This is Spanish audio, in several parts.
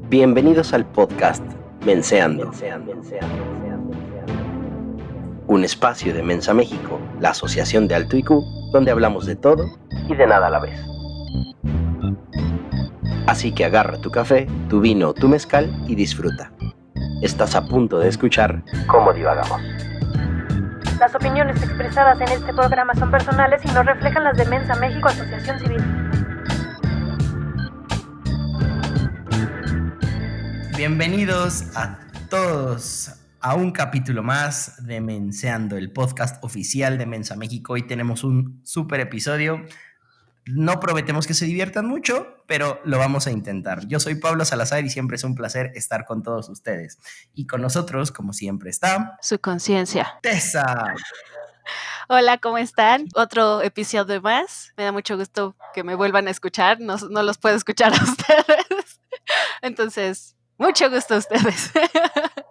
Bienvenidos al podcast Menseando, un espacio de Mensa México, la asociación de alto IQ, donde hablamos de todo y de nada a la vez. Así que agarra tu café, tu vino o tu mezcal y disfruta. Estás a punto de escuchar cómo divagamos. Las opiniones expresadas en este programa son personales y no reflejan las de Mensa México Asociación Civil. Bienvenidos a todos a un capítulo más de Menseando, el podcast oficial de Mensa México. Hoy tenemos un súper episodio. No prometemos que se diviertan mucho, pero lo vamos a intentar. Yo soy Pablo Salazar y siempre es un placer estar con todos ustedes. Y con nosotros, como siempre, está... Su conciencia. ¡Tessa! Hola, ¿cómo están? Otro episodio más. Me da mucho gusto que me vuelvan a escuchar. No los puedo escuchar a ustedes. Entonces, mucho gusto a ustedes.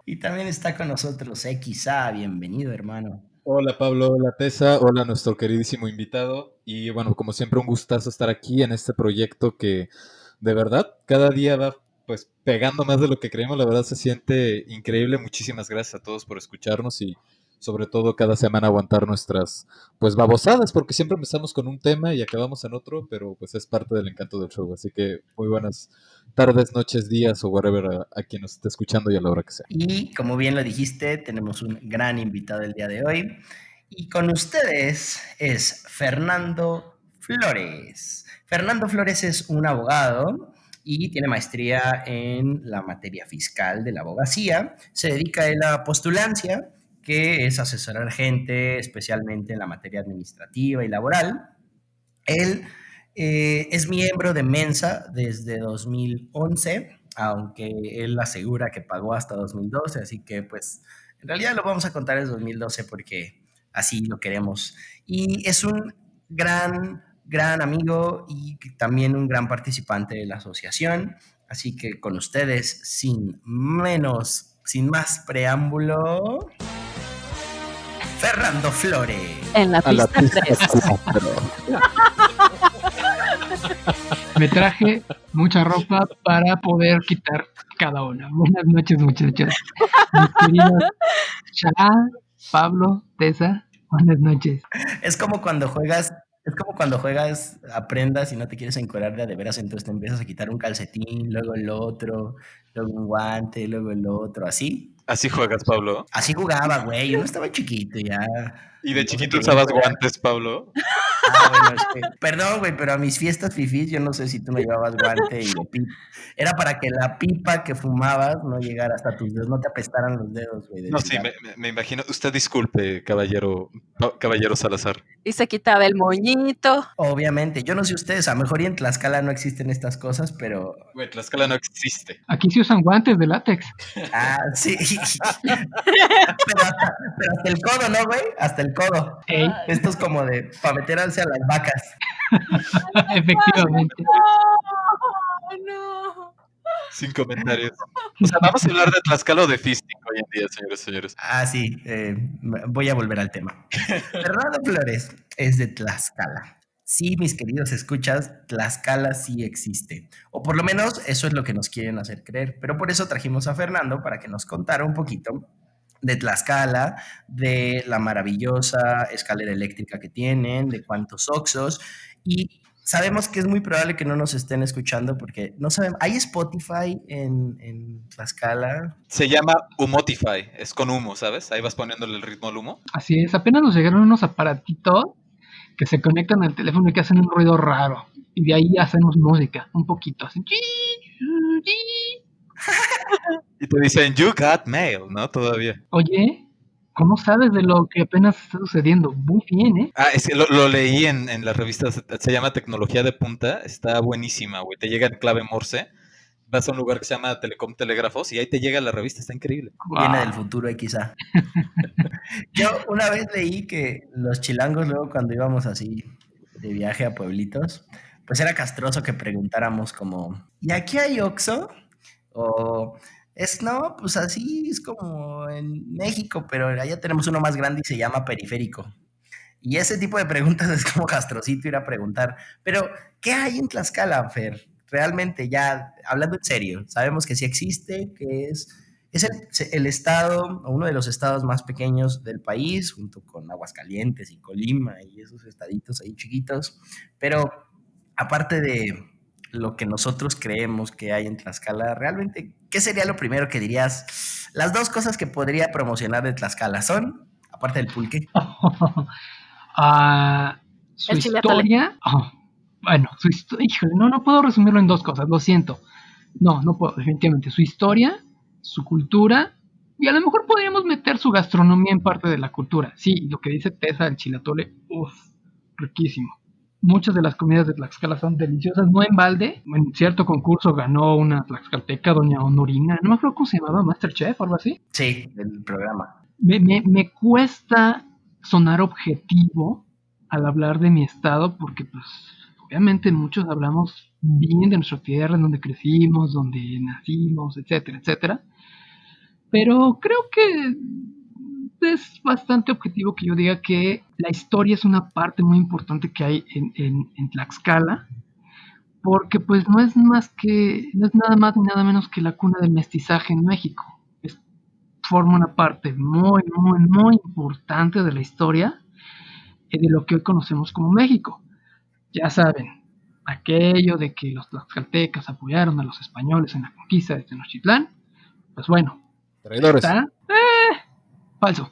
Y también está con nosotros XA. Bienvenido, hermano. Hola Pablo, hola Tessa, hola nuestro queridísimo invitado y bueno, como siempre un gustazo estar aquí en este proyecto que de verdad cada día va pues pegando más de lo que creemos, la verdad se siente increíble. Muchísimas gracias a todos por escucharnos y sobre todo cada semana aguantar nuestras pues babosadas, porque siempre empezamos con un tema y acabamos en otro, pero pues es parte del encanto del show, así que muy buenas tardes, noches, días o whatever a quien nos esté escuchando y a la hora que sea. Y como bien lo dijiste, tenemos un gran invitado el día de hoy. Y con ustedes es Fernando Flores. Fernando Flores es un abogado y tiene maestría en la materia fiscal de la abogacía. Se dedica a la postulancia, que es asesorar gente, especialmente en la materia administrativa y laboral. Él es miembro de Mensa desde 2011, aunque él asegura que pagó hasta 2012, así que pues en realidad lo vamos a contar desde 2012 porque así lo queremos. Y es un gran amigo y también un gran participante de la asociación, así que con ustedes, sin más preámbulo, Fernando Flores. En la A la pista pista 3. 4. Me traje mucha ropa para poder quitar cada una. Buenas noches, muchachos. Mis queridos Sha, Pablo, Tessa, buenas noches. Es como cuando juegas a prendas y no te quieres encuadrar de veras, entonces te empiezas a quitar un calcetín, luego el otro, luego un guante, luego el otro, así. Así juegas, Pablo. Así jugaba, güey. Yo no estaba chiquito ya. ¿Y de No chiquito se quería usabas encuadrar. guantes, Pablo? Bueno, perdón, güey, pero a mis fiestas fifís, yo no sé si tú me llevabas guante y de pipa. Era para que la pipa que fumabas no llegara hasta tus dedos, no te apestaran los dedos, güey. No, sí, me imagino. Usted disculpe, caballero Salazar. Y se quitaba el moñito. Obviamente, yo no sé ustedes, a lo mejor y en Tlaxcala no existen estas cosas, pero... Güey, Tlaxcala no existe. Aquí se usan guantes de látex. Ah, sí. pero hasta el codo, ¿no, güey? Hasta el codo. Ey, Esto es como de para meterse a las vacas. efectivamente. No. Sin comentarios. O sea, vamos a hablar de Tlaxcala o de fisting hoy en día, señores y señores. Ah, sí, voy a volver al tema. Fernando Flores es de Tlaxcala. Sí, mis queridos escuchas, Tlaxcala sí existe. O por lo menos eso es lo que nos quieren hacer creer. Pero por eso trajimos a Fernando para que nos contara un poquito de Tlaxcala, de la maravillosa escalera eléctrica que tienen, de cuántos Oxxos. Y sabemos que es muy probable que no nos estén escuchando porque no sabemos. ¿Hay Spotify en Tlaxcala? Se llama Humotify. Es con humo, ¿sabes? Ahí vas poniéndole el ritmo al humo. Así es, apenas nos llegaron unos aparatitos que se conectan al teléfono y que hacen un ruido raro. Y de ahí hacemos música, un poquito. Así. Y te dicen, you got mail, ¿no? Todavía. Oye, ¿cómo sabes de lo que apenas está sucediendo? Muy bien, ¿eh? Ah, es que lo leí en la revista. Se llama Tecnología de Punta. Está buenísima, güey. Te llega en clave Morse. Vas a un lugar que se llama Telecom Telégrafos y ahí te llega la revista. Está increíble. Viene del futuro, quizá. Yo una vez leí que los chilangos luego cuando íbamos así de viaje a pueblitos, pues era castroso que preguntáramos como, ¿y aquí hay Oxxo? O no, pues así es como en México, pero allá tenemos uno más grande y se llama periférico. Y ese tipo de preguntas es como castrocito ir a preguntar. Pero, ¿qué hay en Tlaxcala, Fer? realmente ya hablando en serio, sabemos que sí existe, que es el estado, o uno de los estados más pequeños del país, junto con Aguascalientes y Colima y esos estaditos ahí chiquitos, pero aparte de lo que nosotros creemos que hay en Tlaxcala, realmente, ¿qué sería lo primero que dirías? Las dos cosas que podría promocionar de Tlaxcala son, aparte del pulque. Su El chile atole. historia. Bueno, su historia. Híjole, no puedo resumirlo en dos cosas, lo siento. No puedo, definitivamente. Su historia, su cultura, y a lo mejor podríamos meter su gastronomía en parte de la cultura. Sí, lo que dice Tessa, el chile atole, riquísimo. Muchas de las comidas de Tlaxcala son deliciosas, no en balde. En cierto concurso ganó una tlaxcalteca, doña Honorina, no me acuerdo cómo se llamaba, Masterchef o algo así. Sí, del programa. Me cuesta sonar objetivo al hablar de mi estado porque pues obviamente muchos hablamos bien de nuestra tierra, en donde crecimos, donde nacimos, etcétera, etcétera. Pero creo que es bastante objetivo que yo diga que la historia es una parte muy importante que hay en Tlaxcala, porque pues no es nada más ni nada menos que la cuna del mestizaje en México. Forma una parte muy, muy, muy importante de la historia de lo que hoy conocemos como México. Ya saben, aquello de que los tlaxcaltecas apoyaron a los españoles en la conquista de Tenochtitlán, pues bueno, Traidores. está falso.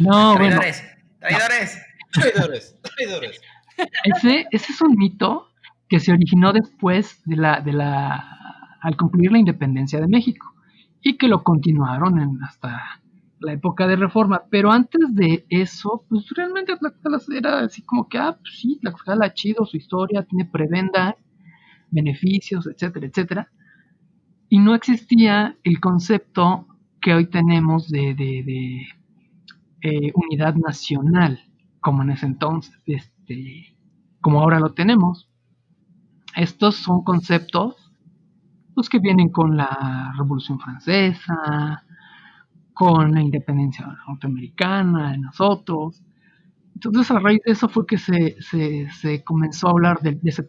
No, bueno, Traidores. ese es un mito que se originó después al concluir la independencia de México y que lo continuaron hasta la época de Reforma, pero antes de eso, pues realmente Tlaxcala era así como que, pues sí, Tlaxcala chido, su historia, tiene prebenda, beneficios, etcétera, etcétera, y no existía el concepto que hoy tenemos de unidad nacional, como en ese entonces, como ahora lo tenemos. Estos son conceptos los que vienen con la Revolución Francesa, con la independencia norteamericana de nosotros. Entonces, a raíz de eso fue que se comenzó a hablar de ese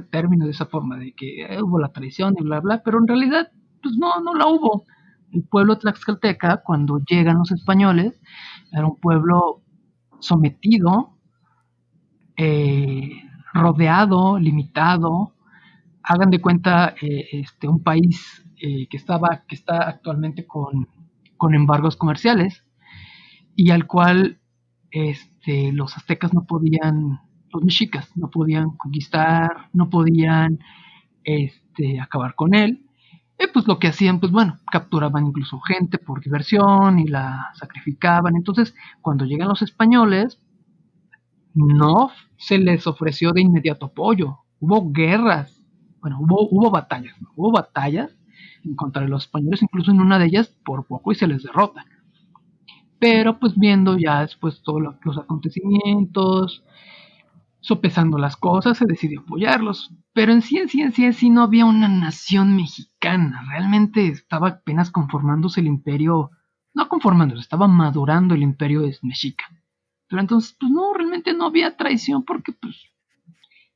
término, de esa forma, de que hubo la traición y bla, bla, pero en realidad, pues no la hubo. El pueblo tlaxcalteca, cuando llegan los españoles, era un pueblo sometido, rodeado, limitado. Hagan de cuenta un país que está actualmente con embargos comerciales y al cual los aztecas no podían, los mexicas no podían conquistar, no podían acabar con él. Pues lo que hacían, pues bueno, capturaban incluso gente por diversión y la sacrificaban. Entonces, cuando llegan los españoles, no se les ofreció de inmediato apoyo. Hubo guerras, bueno, hubo batallas, ¿no? Hubo batallas en contra de los españoles, incluso en una de ellas por poco y se les derrota. Pero pues viendo ya después todos los acontecimientos, sopesando las cosas, se decidió apoyarlos. Pero en sí no había una nación mexicana. Realmente estaba apenas conformándose el imperio, no conformándose, estaba madurando el imperio mexica. Pero entonces, pues no, realmente no había traición porque pues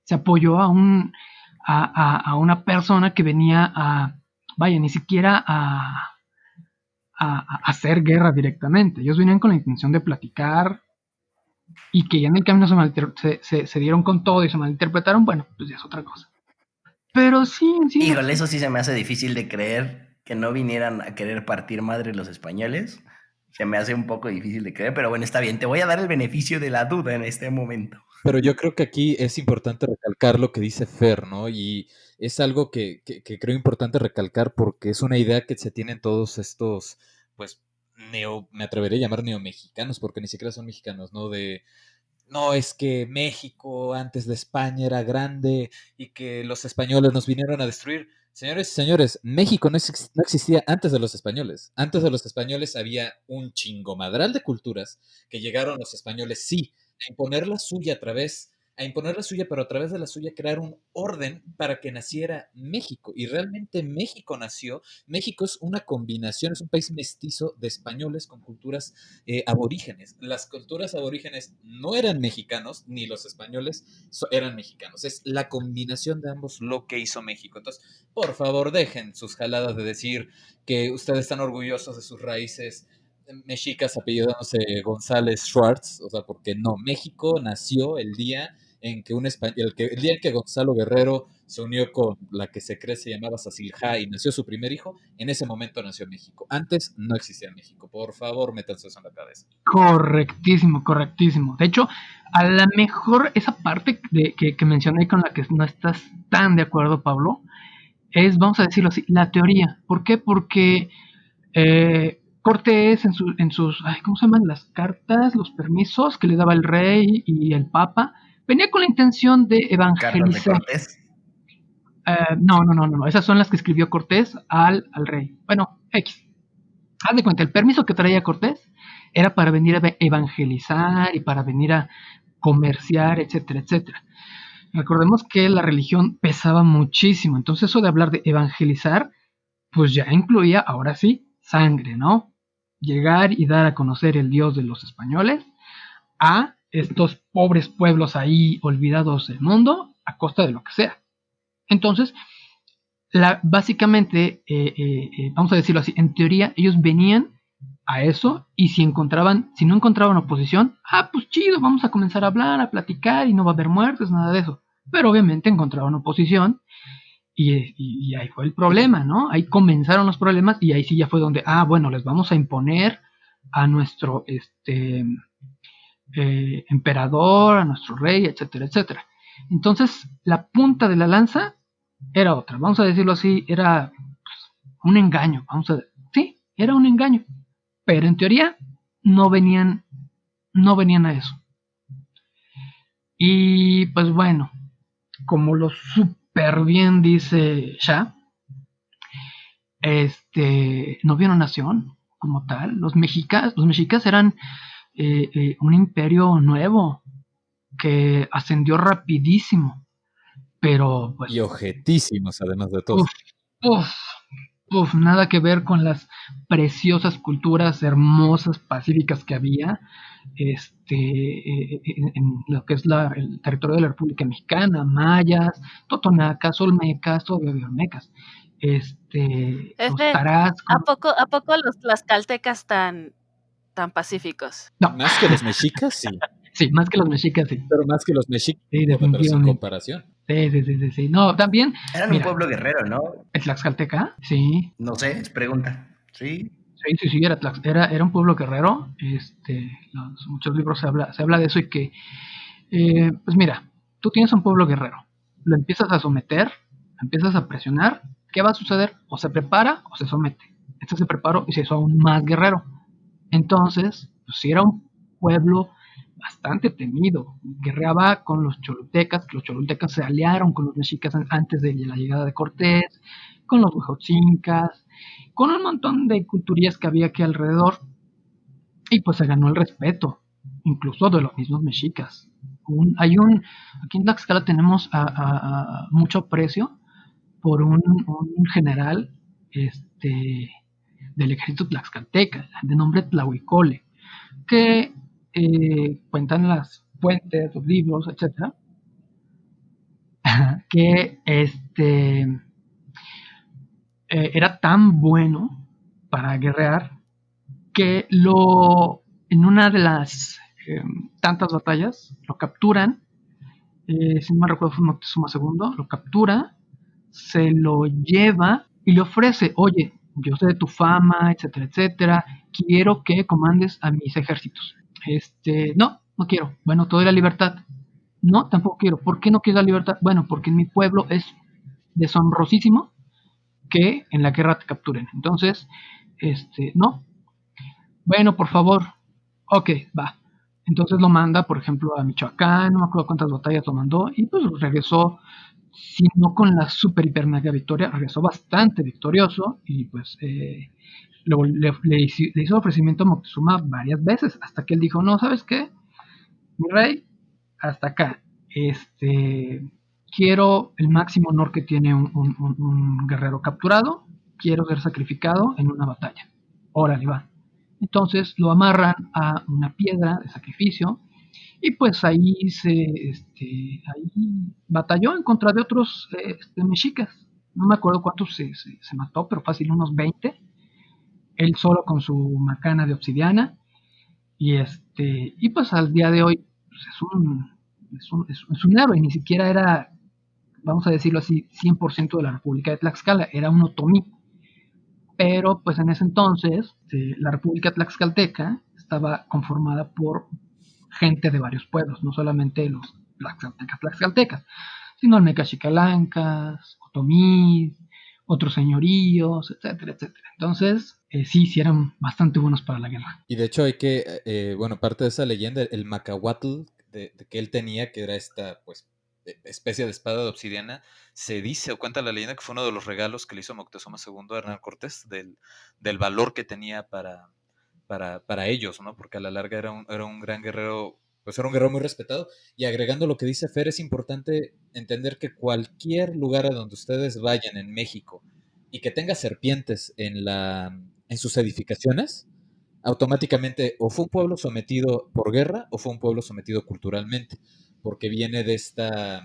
se apoyó a una persona que venía ni siquiera a hacer guerra directamente. Ellos venían con la intención de platicar y que ya en el camino se dieron con todo y se malinterpretaron, bueno, pues ya es otra cosa. Pero sí. Híjole, eso sí se me hace difícil de creer, que no vinieran a querer partir madre los españoles. Se me hace un poco difícil de creer, pero bueno, está bien. Te voy a dar el beneficio de la duda en este momento. Pero yo creo que aquí es importante recalcar lo que dice Fer, ¿no? Y es algo que creo importante recalcar porque es una idea que se tienen todos estos, pues, me atrevería a llamar neomexicanos, porque ni siquiera son mexicanos, ¿no? No, es que México antes de España era grande y que los españoles nos vinieron a destruir. Señores y señores, México no existía antes de los españoles. Antes de los españoles había un chingomadral de culturas que llegaron los españoles, sí, a imponer la suya a través a imponer la suya, pero a través de la suya crear un orden para que naciera México. Y realmente México nació. México es una combinación, es un país mestizo de españoles con culturas aborígenes. Las culturas aborígenes no eran mexicanos, ni los españoles eran mexicanos. Es la combinación de ambos lo que hizo México. Entonces, por favor, dejen sus jaladas de decir que ustedes están orgullosos de sus raíces mexicas apellidándose González Schwartz, o sea, porque no, México nació el día en que el día en que Gonzalo Guerrero se unió con la que se cree se llamaba Sacilja y nació su primer hijo, en ese momento nació México. Antes no existía México. Por favor, métanse eso en la cabeza. Correctísimo, correctísimo. De hecho, a lo mejor esa parte que mencioné con la que no estás tan de acuerdo, Pablo, es, vamos a decirlo así, la teoría. ¿Por qué? Porque Cortés en sus, ¿cómo se llaman? Las cartas, los permisos que le daba el rey y el papa, venía con la intención de evangelizar. ¿Cartas de Cortés? No. Esas son las que escribió Cortés al rey. Bueno, X. Haz de cuenta, el permiso que traía Cortés era para venir a evangelizar y para venir a comerciar, etcétera, etcétera. Recordemos que la religión pesaba muchísimo, entonces eso de hablar de evangelizar, pues ya incluía, ahora sí, sangre, ¿no? Llegar y dar a conocer el Dios de los españoles a estos pobres pueblos ahí olvidados del mundo a costa de lo que sea. Entonces, básicamente, vamos a decirlo así, en teoría ellos venían a eso y si no encontraban oposición, pues chido, vamos a comenzar a hablar, a platicar y no va a haber muertes, nada de eso. Pero obviamente encontraban oposición y ahí fue el problema, ¿no? Ahí comenzaron los problemas y ahí sí ya fue donde, bueno, les vamos a imponer a nuestro emperador, a nuestro rey, etcétera, etcétera. Entonces, la punta de la lanza era otra, vamos a decirlo así, era un engaño, sí, era un engaño, pero en teoría no venían a eso. Y pues bueno, como lo súper bien dice Shah, no vieron nación como tal. Los mexicas eran un imperio nuevo que ascendió rapidísimo, pero pues, y objetísimos, además de todo. Nada que ver con las preciosas culturas hermosas, pacíficas que había en lo que es el territorio de la República Mexicana, mayas, totonacas, olmecas, todavía olmecas, los tarascos. ¿A poco los tlaxcaltecas tan pacíficos? No. Más que los mexicas, sí. Sí, más que los mexicas, sí. Pero más que los mexicas, sí, pero sin comparación. Sí. No, también. Eran un pueblo guerrero, ¿no? ¿El Tlaxcalteca? Sí. No sé, es pregunta. Sí. Sí, era un pueblo guerrero. Muchos libros se habla de eso y que, pues mira, tú tienes un pueblo guerrero, lo empiezas a someter, empiezas a presionar, ¿qué va a suceder? O se prepara o se somete. Este se preparó y se hizo aún más guerrero. Entonces, pues sí era un pueblo bastante temido. Guerreaba con los cholultecas, que los cholultecas se aliaron con los mexicas antes de la llegada de Cortés, con los huejotzincas, con un montón de culturías que había aquí alrededor, y pues se ganó el respeto, incluso de los mismos mexicas. Aquí en Tlaxcala tenemos mucho aprecio por un general del ejército tlaxcalteca, de nombre Tlahuicole, que cuentan las fuentes, los libros, etcétera, que era tan bueno para guerrear que en una de las tantas batallas lo capturan, si no me recuerdo fue Moctezuma II, lo captura, se lo lleva y le ofrece, oye, yo sé de tu fama, etcétera, etcétera, quiero que comandes a mis ejércitos. No quiero. Bueno, te doy la libertad. No, tampoco quiero. ¿Por qué no quieres la libertad? Bueno, porque en mi pueblo es deshonrosísimo que en la guerra te capturen. Entonces, no. Bueno, por favor. Ok, va. Entonces lo manda, por ejemplo, a Michoacán, no me acuerdo cuántas batallas lo mandó, y pues regresó, si no con la super hiper mega victoria, regresó bastante victorioso, y pues le hizo ofrecimiento a Moctezuma varias veces, hasta que él dijo, no, ¿sabes qué? Mi rey, hasta acá. Quiero el máximo honor que tiene un guerrero capturado, quiero ser sacrificado en una batalla. Órale, va. Entonces lo amarran a una piedra de sacrificio y pues ahí ahí batalló en contra de otros mexicas. No me acuerdo cuántos se mató, pero fácil unos 20. Él solo con su macana de obsidiana. Y pues al día de hoy pues es un héroe, ni siquiera era, vamos a decirlo así, 100% de la República de Tlaxcala, era un otomí. Pero pues en ese entonces la República Tlaxcalteca estaba conformada por gente de varios pueblos, no solamente los tlaxcaltecas, sino mexicalancas, otomís, otros señoríos, etcétera, etcétera. Entonces, sí eran bastante buenos para la guerra. Y de hecho hay que, bueno, parte de esa leyenda, el macahuatl de que él tenía, que era esta, pues, especie de espada de obsidiana, se dice o cuenta la leyenda que fue uno de los regalos que le hizo Moctezuma II a Hernán Cortés, del valor que tenía para ellos, ¿no? Porque a la larga era un gran guerrero, pues era un guerrero muy respetado. Y agregando lo que dice Fer, es importante entender que cualquier lugar a donde ustedes vayan en México y que tenga serpientes en sus edificaciones, automáticamente o fue un pueblo sometido por guerra o fue un pueblo sometido culturalmente, porque viene de esta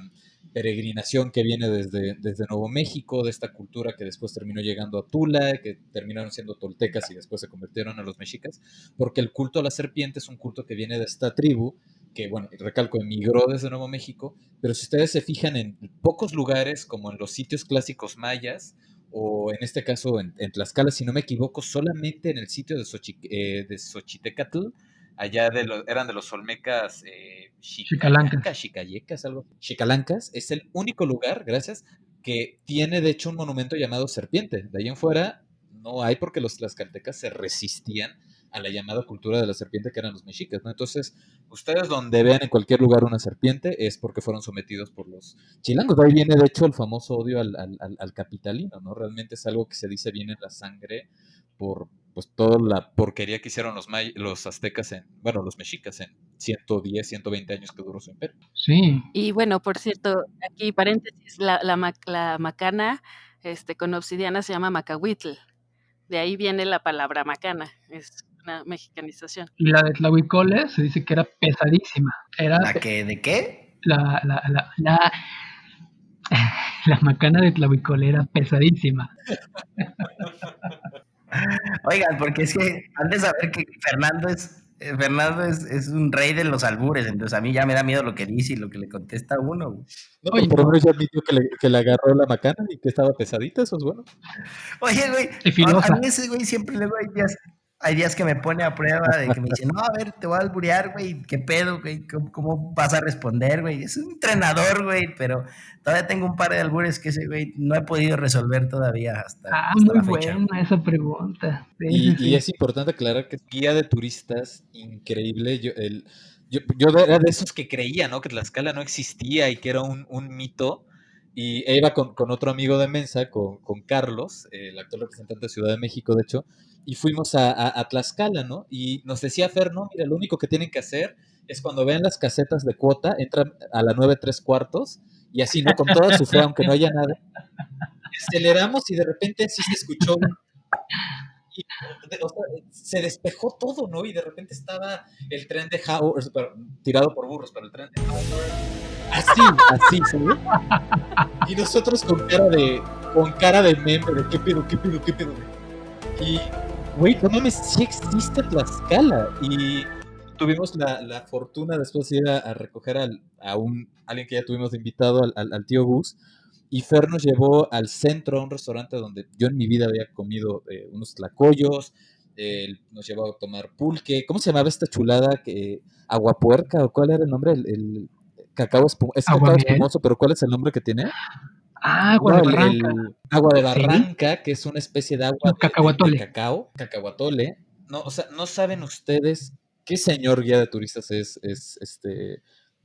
peregrinación que viene desde Nuevo México, de esta cultura que después terminó llegando a Tula, que terminaron siendo toltecas y después se convirtieron a los mexicas, porque el culto a la serpiente es un culto que viene de esta tribu, que, bueno, recalco, emigró desde Nuevo México, pero si ustedes se fijan en pocos lugares, como en los sitios clásicos mayas, o en este caso en Tlaxcala, si no me equivoco, solamente en el sitio de Xochitecatl, allá eran de los olmecas Xicayecas, algo. Xicalancas, es el único lugar, gracias, que tiene de hecho un monumento llamado Serpiente. De ahí en fuera no hay, porque los tlaxcaltecas se resistían a la llamada cultura de la serpiente que eran los mexicas, ¿no? Entonces, ustedes donde vean en cualquier lugar una serpiente es porque fueron sometidos por los chilangos. De ahí viene, de hecho, el famoso odio al capitalino, ¿no? Realmente es algo que se dice viene en la sangre por pues toda la porquería que hicieron los aztecas bueno, los mexicas en 110, 120 años que duró su imperio. Sí. Y bueno, por cierto, aquí paréntesis, la macana con obsidiana se llama macahuitl. De ahí viene la palabra macana, es una mexicanización. Y la de Tlahuicole se dice que era pesadísima. ¿La que de qué? La macana de Tlahuicole era pesadísima. Oigan, porque es que han de saber que Fernando es un rey de los albures, entonces a mí ya me da miedo lo que dice y lo que le contesta a uno. No, oye, por lo menos ya admitió que le agarró la macana y que estaba pesadita, eso es bueno. Oye, güey, a mí ese güey siempre luego hay días que me pone a prueba de que me dice, no, a ver, te voy a alburear, güey, ¿qué pedo, güey? ¿Cómo vas a responder, güey? Es un entrenador, güey, pero todavía tengo un par de albures que ese güey no he podido resolver todavía hasta muy la fecha. buena esa pregunta. Y es importante aclarar que es guía de turistas increíble. Yo era de esos que creía, ¿no? Que Tlaxcala no existía y que era un mito. Y iba con otro amigo de Mensa, con Carlos, el actual representante de Ciudad de México, de hecho, y fuimos a Tlaxcala, ¿no? Y nos decía Fer, no, mira, lo único que tienen que hacer es cuando vean las casetas de cuota, entran a la 9:03 y así, ¿no? Con toda su fe, aunque no haya nada. Aceleramos y de repente sí se escuchó y, o sea, se despejó todo, ¿no? Y de repente estaba el tren de Howard, tirado por burros, pero el tren de Howard, así, ¿sabes? Y nosotros con cara de meme, de qué pedo. Y, güey, no mames, sí existe Tlaxcala. Y tuvimos la fortuna después de ir a recoger a alguien que ya tuvimos de invitado, al tío Gus. Y Fer nos llevó al centro, a un restaurante donde yo en mi vida había comido unos tlacoyos. Nos llevó a tomar pulque. ¿Cómo se llamaba esta chulada? ¿Aguapuerca? ¿O cuál era el nombre? El cacao espumoso, pero ¿cuál es el nombre que tiene? Agua de barranca. Agua de barranca, ¿sí? Que es una especie de agua cacahuatole. De cacao, cacahuatole. No, o sea, no saben ustedes qué señor guía de turistas es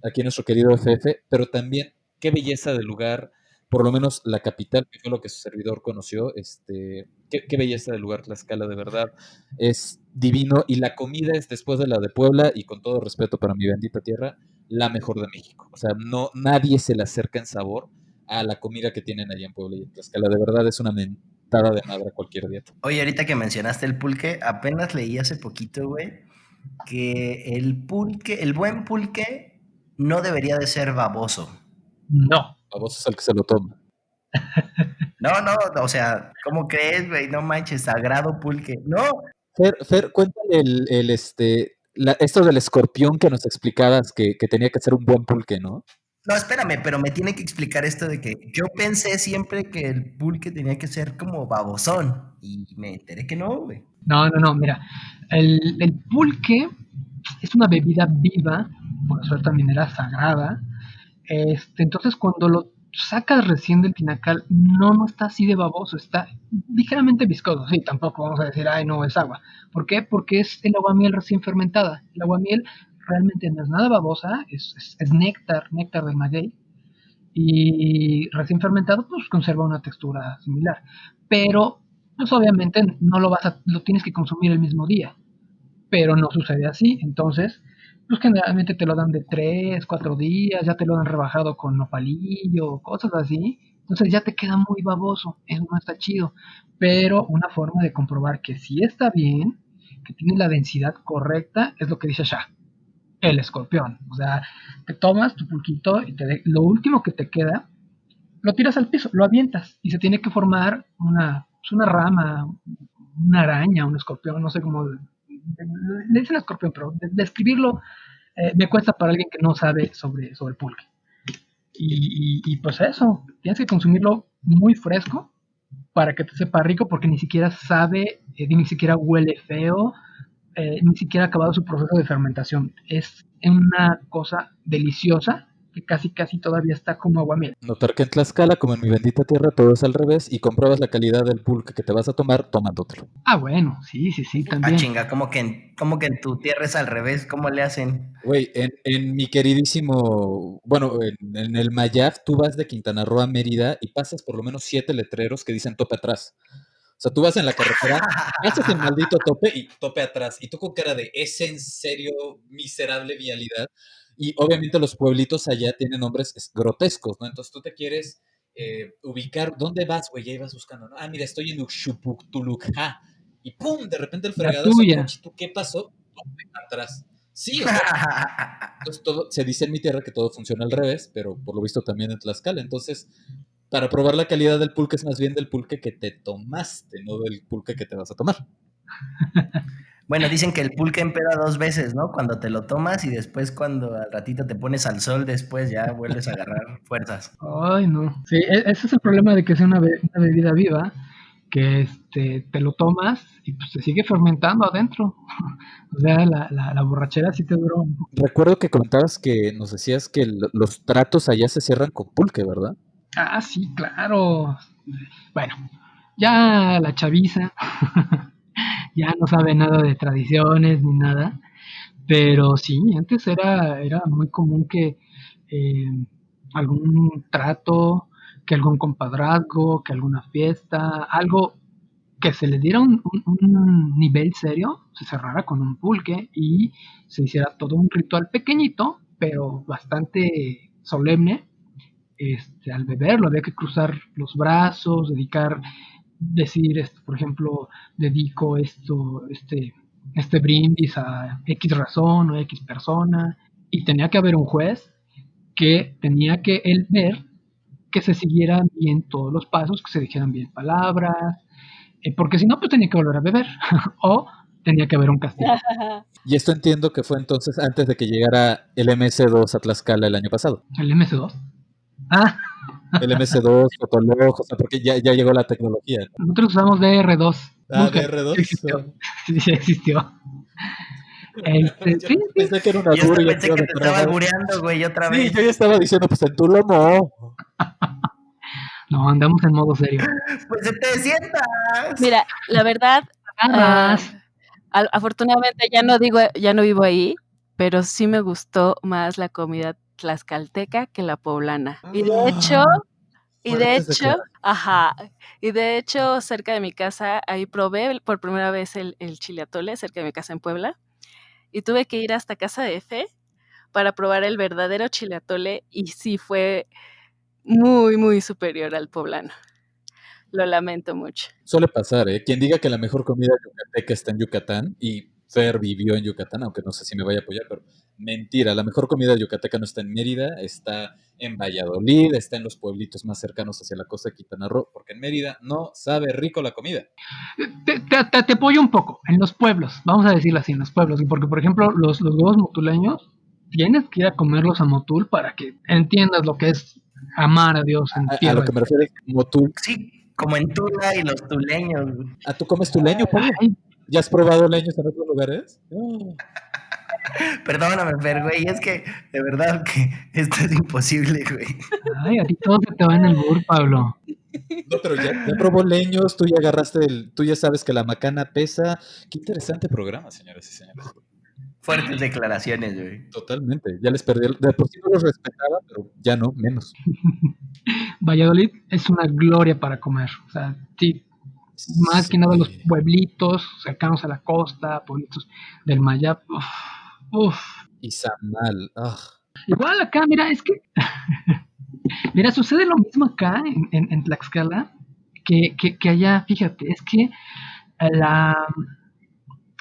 aquí nuestro querido FF, pero también qué belleza de lugar, por lo menos la capital, que fue lo que su servidor conoció, qué belleza de lugar Tlaxcala, de verdad, es divino, y la comida es, después de la de Puebla, y con todo respeto para mi bendita tierra, la mejor de México. O sea, no, nadie se le acerca en sabor a la comida que tienen allá en Puebla y en Tlaxcala. De verdad es una mentada de madre a cualquier dieta. Oye, ahorita que mencionaste el pulque, apenas leí hace poquito, güey, que el buen pulque no debería de ser baboso. No. A vos es el que se lo toma. No, o sea, ¿cómo crees, güey? No manches, sagrado pulque. No. Fer, cuéntale esto del escorpión que nos explicabas que tenía que ser un buen pulque, ¿no? No, espérame, pero me tiene que explicar esto de que yo pensé siempre que el pulque tenía que ser como babosón y me enteré que no, güey. No, mira, el pulque es una bebida viva, por eso también era sagrada. Entonces cuando lo sacas recién del tinacal, no está así de baboso, está ligeramente viscoso, sí, tampoco vamos a decir, ay, no, es agua. ¿Por qué? Porque es el aguamiel recién fermentada. El aguamiel realmente no es nada babosa, es néctar del maguey, y recién fermentado, pues conserva una textura similar. Pero, pues obviamente no lo tienes que consumir el mismo día, pero no sucede así. Entonces, pues generalmente te lo dan de 3, 4 días, ya te lo han rebajado con nopalillo, cosas así. Entonces ya te queda muy baboso, eso no está chido. Pero una forma de comprobar que sí está bien, que tiene la densidad correcta, es lo que dice Shah, el escorpión. O sea, te tomas tu pulquito y lo último que te queda, lo tiras al piso, lo avientas y se tiene que formar una rama, una araña, un escorpión, no sé cómo le dicen escorpión, pero describirlo me cuesta para alguien que no sabe sobre el pulque. Y pues eso, tienes que consumirlo muy fresco para que te sepa rico, porque ni siquiera sabe, ni siquiera huele feo, ni siquiera ha acabado su proceso de fermentación. Es una cosa deliciosa que casi todavía está como aguamiel. Notar que en Tlaxcala, como en mi bendita tierra, todo es al revés y compruebas la calidad del pulque que te vas a tomar tomándotelo. Ah, bueno, sí, Ah, también. chinga, como que en tu tierra es al revés, ¿cómo le hacen? Güey, en mi queridísimo, bueno, en el Mayab, tú vas de Quintana Roo a Mérida y pasas por lo menos 7 letreros que dicen tope atrás. O sea, tú vas en la carretera, haces el maldito tope y tope atrás. Y tú con cara de, ¿es en serio miserable vialidad? Y obviamente los pueblitos allá tienen nombres grotescos, ¿no? Entonces tú te quieres ubicar, ¿dónde vas, güey? Ya ibas buscando, ¿no? Ah, mira, estoy en Uxuputulukja. Y ¡pum! De repente el La fregadazo al tuya. coche. ¿Tú qué pasó? Tope atrás. Sí, o sea, entonces todo, se dice en mi tierra que todo funciona al revés, pero por lo visto también en Tlaxcala. Entonces, para probar la calidad del pulque es más bien del pulque que te tomaste, no del pulque que te vas a tomar. Bueno, dicen que el pulque empeda 2 veces, ¿no? Cuando te lo tomas y después cuando al ratito te pones al sol, después ya vuelves a agarrar fuerzas. Ay, no. Sí, ese es el problema de que sea una bebida viva, que te lo tomas y pues se sigue fermentando adentro. O sea, la borrachera sí te duró un poco. Recuerdo que contabas que nos decías que los tratos allá se cierran con pulque, ¿verdad? Ah, sí, claro. Bueno, ya la chaviza ya no sabe nada de tradiciones ni nada, pero sí, antes era muy común que eh, algún trato, que algún compadrazgo, que alguna fiesta, algo que se le diera un nivel serio, se cerrara con un pulque y se hiciera todo un ritual pequeñito, pero bastante solemne. Al beberlo había que cruzar los brazos, decir, por ejemplo, dedico este brindis a X razón o X persona, y tenía que haber un juez que tenía que él ver que se siguieran bien todos los pasos, que se dijeran bien palabras, porque si no, pues tenía que volver a beber, o tenía que haber un castigo. Y esto entiendo que fue entonces antes de que llegara el MS2 a Tlaxcala el año pasado. ¿El MS2? Ah, El MS2, Fotolog, o sea, porque ya llegó la tecnología. nosotros usamos DR2. Ah, Busca, DR2. sí existió. Sí existió. Sí, Pensé que era una Yo albur y pensé iba que a te meter estaba más. albureando, güey, otra Sí, vez. yo ya estaba diciendo, pues en tu lomo. no, andamos en modo serio. Pues te sientas. Mira, la verdad, Agarras. afortunadamente ya no vivo ahí, pero sí me gustó más la comida tlaxcalteca que la poblana. Y de Fuertes hecho, ajá, y de hecho cerca de mi casa ahí probé por primera vez el chile atole cerca de mi casa en Puebla y tuve que ir hasta Casa de F para probar el verdadero chile atole y sí fue muy, muy superior al poblano. Lo lamento mucho. Suele pasar, ¿eh? Quien diga que la mejor comida yucateca está en Yucatán, y Fer vivió en Yucatán, aunque no sé si me vaya a apoyar, pero mentira, la mejor comida yucateca no está en Mérida, está en Valladolid, está en los pueblitos más cercanos hacia la costa de Quintana Roo, porque en Mérida no sabe rico la comida. Te apoyo un poco en los pueblos, vamos a decirlo así, en los pueblos, porque por ejemplo los huevos motuleños tienes que ir a comerlos a Motul para que entiendas lo que es amar a Dios en A tierra. lo que me refiero es Motul. Sí, como en Tula y los tuleños. güey. ¿Ah, tú comes tu leño, Pablo? Ay, ¿Ya has probado leños en otros lugares? Oh. Perdóname, Fer, güey, es que de verdad que esto es imposible, güey. ay, a ti todo se te va en el bur, Pablo. No, pero ya probó leños, tú ya agarraste tú ya sabes que la macana pesa. Qué interesante programa, señoras y señores. Fuertes declaraciones, güey. Totalmente, ya les perdí, de por sí no los respetaba, pero ya no, menos. Valladolid es una gloria para comer, o sea, sí, más que nada los pueblitos cercanos a la costa, pueblitos del Mayap, uf. Y Samal, Igual acá, mira, es que mira, sucede lo mismo acá en Tlaxcala que allá, fíjate, es que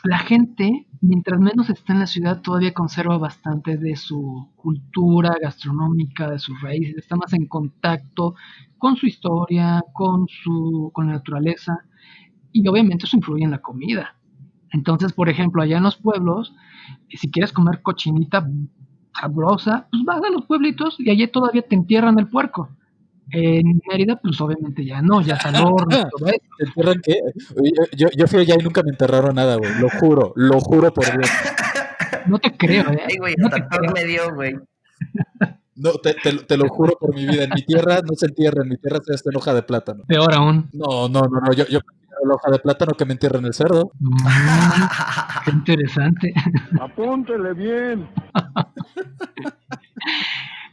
la gente, mientras menos está en la ciudad, todavía conserva bastante de su cultura gastronómica, de sus raíces, está más en contacto con su historia, con la naturaleza, y obviamente eso influye en la comida. Entonces, por ejemplo, allá en los pueblos, si quieres comer cochinita sabrosa, pues vas a los pueblitos y allí todavía te entierran el puerco. En Mérida, pues obviamente ya no, ya es al horno y todo eso. ¿te enterran qué? Yo fui allá y nunca me enterraron nada, güey, lo juro por Dios. No te creo, Ay, güey, no hasta te todo creo. me dio, güey. No, te lo juro por mi vida, en mi tierra no se entierra, en mi tierra se hace en hoja de plátano. Peor aún. No, yo prefiero la hoja de plátano que me entierren el cerdo. Qué interesante. Apúntele bien.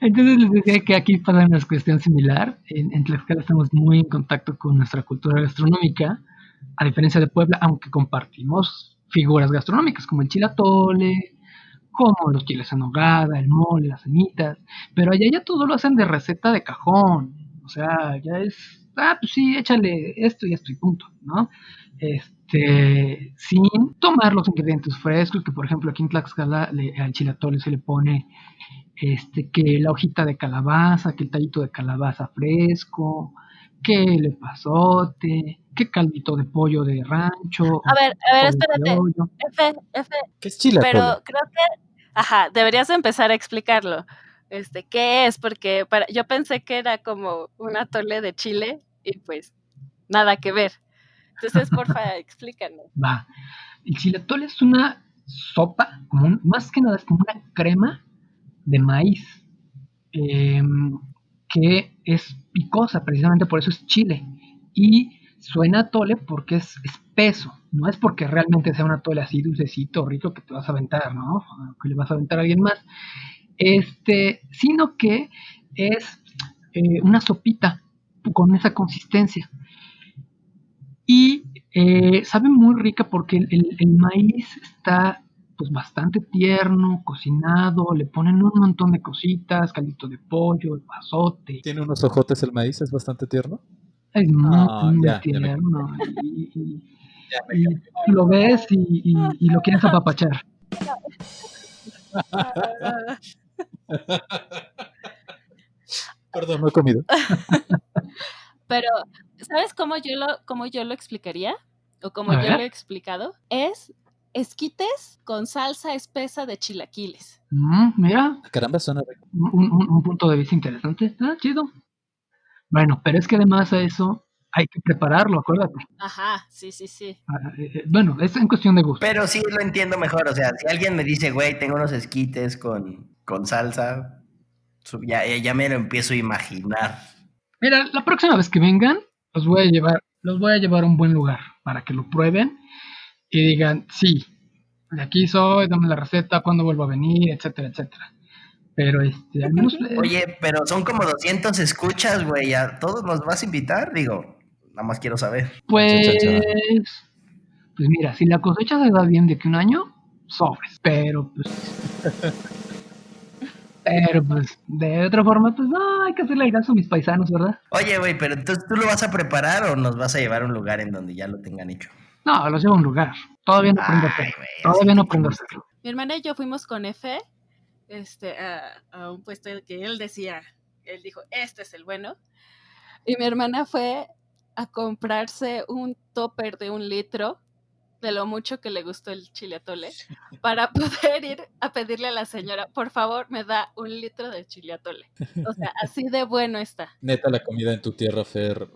Entonces les decía que aquí pasa una cuestión similar. En Tlaxcala estamos muy en contacto con nuestra cultura gastronómica, a diferencia de Puebla, aunque compartimos figuras gastronómicas como el chile atole, como los chiles en nogada, el mole, las semitas, pero allá ya todo lo hacen de receta de cajón. O sea, ya es, pues sí, échale esto y punto, ¿no? Sin tomar los ingredientes frescos, que por ejemplo aquí en Tlaxcala al chile atole se le pone que la hojita de calabaza, que el tallito de calabaza fresco, que el epazote, que caldito de pollo de rancho. A ver, espérate. Criollo. F, ¿Qué es chile pero atole? creo que, deberías empezar a explicarlo. ¿Qué es? Porque yo pensé que era como un atole de chile y pues nada que ver. Entonces, porfa, explícanos. Va. El chile atole es una sopa, más que nada es como una crema de maíz, que es picosa, precisamente por eso es chile. Y suena atole porque es espeso, no es porque realmente sea un atole así dulcecito, rico, que te vas a aventar, ¿no? Que le vas a aventar a alguien más. Sino que es una sopita con esa consistencia. Y sabe muy rica porque el maíz está pues bastante tierno, cocinado, le ponen un montón de cositas, caldito de pollo, epazote. Tiene unos ojotes el maíz, es bastante tierno. Es muy ya me tierno. Y lo ves y lo quieres apapachar. Perdón, no he comido. Pero, ¿sabes cómo yo lo explicaría? O como A yo ver. lo he explicado. Es esquites con salsa espesa de chilaquiles. Mira, Caramba, suena rico. un punto de vista interesante. Está chido. Bueno, pero es que además a eso hay que prepararlo, acuérdate. Ajá, sí. Bueno, es en cuestión de gusto. Pero sí lo entiendo mejor, o sea, si alguien me dice, güey, tengo unos esquites con salsa, ya me lo empiezo a imaginar. Mira, la próxima vez que vengan, los voy a llevar a un buen lugar para que lo prueben y digan, sí, de aquí soy, dame la receta, cuándo vuelvo a venir, etcétera, etcétera. Pero al menos Oye, pero son como 200 escuchas, güey, ¿a todos nos vas a invitar? Digo, nada más quiero saber. pues Cha. mira, si la cosecha se da bien de que un año, sobres, pero pues Pero pues, de otra forma, pues no, hay que hacerle el caso a mis paisanos, ¿verdad? Oye, güey, pero entonces ¿tú lo vas a preparar o nos vas a llevar a un lugar en donde ya lo tengan hecho? No, los llevo a un lugar. Todavía no aprendo a Ay, hacerlo. güey, así Todavía no te aprendo a chingas. hacerlo. Mi hermana y yo fuimos con Efe a un puesto que él dijo, este es el bueno. Y mi hermana fue a comprarse un topper de 1 litro, de lo mucho que le gustó el chile atole, para poder ir a pedirle a la señora, por favor, me da 1 litro de chile atole. O sea, así de bueno está. Neta, la comida en tu tierra, Fer,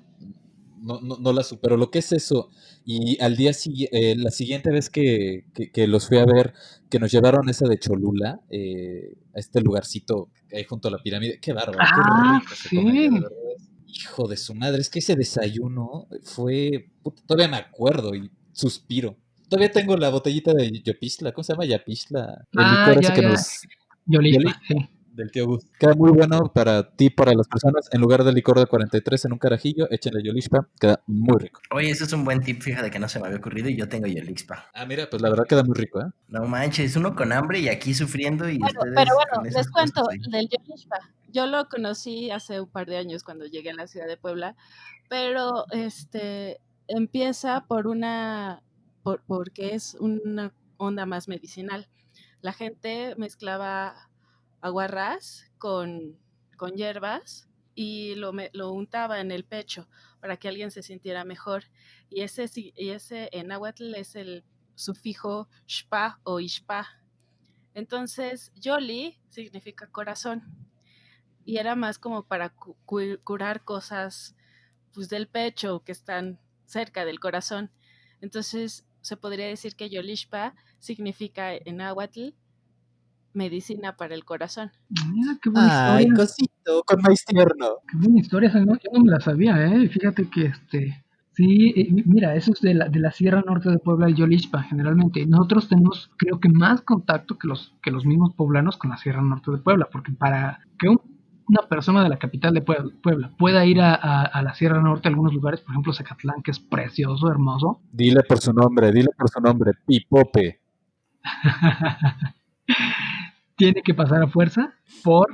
no la supero. Lo que es eso. Y al día siguiente, la siguiente vez que los fui a ver, que nos llevaron esa de Cholula, a este lugarcito ahí junto a la pirámide. Qué bárbaro, qué rico se come allá, de Sí. verdad. Hijo de su madre, es que ese desayuno fue. Puta, todavía me acuerdo y suspiro. Todavía tengo la botellita de Yopistla, ¿cómo se llama? Yapistla. El licor ese que nos. Yolispa, sí. Del tío Gus. Queda muy bueno para ti, para las personas. En lugar del licor de 43 en un carajillo, échenle Yolispa. Queda muy rico. Oye, eso es un buen tip, fíjate que no se me había ocurrido y yo tengo Yolixpa. Ah, mira, pues la verdad queda muy rico, ¿eh? No manches, uno con hambre y aquí sufriendo y Bueno, ustedes pero con bueno, esas les cuento cosas ahí. del Yolishpa. Yo lo conocí hace un par de años cuando llegué a la ciudad de Puebla, pero empieza porque es una onda más medicinal. La gente mezclaba aguarrás con hierbas y lo untaba en el pecho para que alguien se sintiera mejor. Y ese en náhuatl es el sufijo shpa o ishpa. Entonces, Yoli significa corazón y era más como para curar cosas pues, del pecho que están cerca del corazón. Entonces, se podría decir que Yolishpa significa en náhuatl medicina para el corazón. Mira, qué buena Ay, historia. cosito, con maíz tierno. Qué buena historia, esa yo no me la sabía, ¿eh? Fíjate que sí, mira, eso es de la Sierra Norte de Puebla, el Yolixpa, generalmente. Nosotros tenemos, creo que más contacto que los mismos poblanos con la Sierra Norte de Puebla, porque para que una persona de la capital de Puebla pueda ir a la Sierra Norte, a algunos lugares, por ejemplo, Zacatlán, que es precioso, hermoso, Dile por su nombre, Pipope. tiene que pasar a fuerza por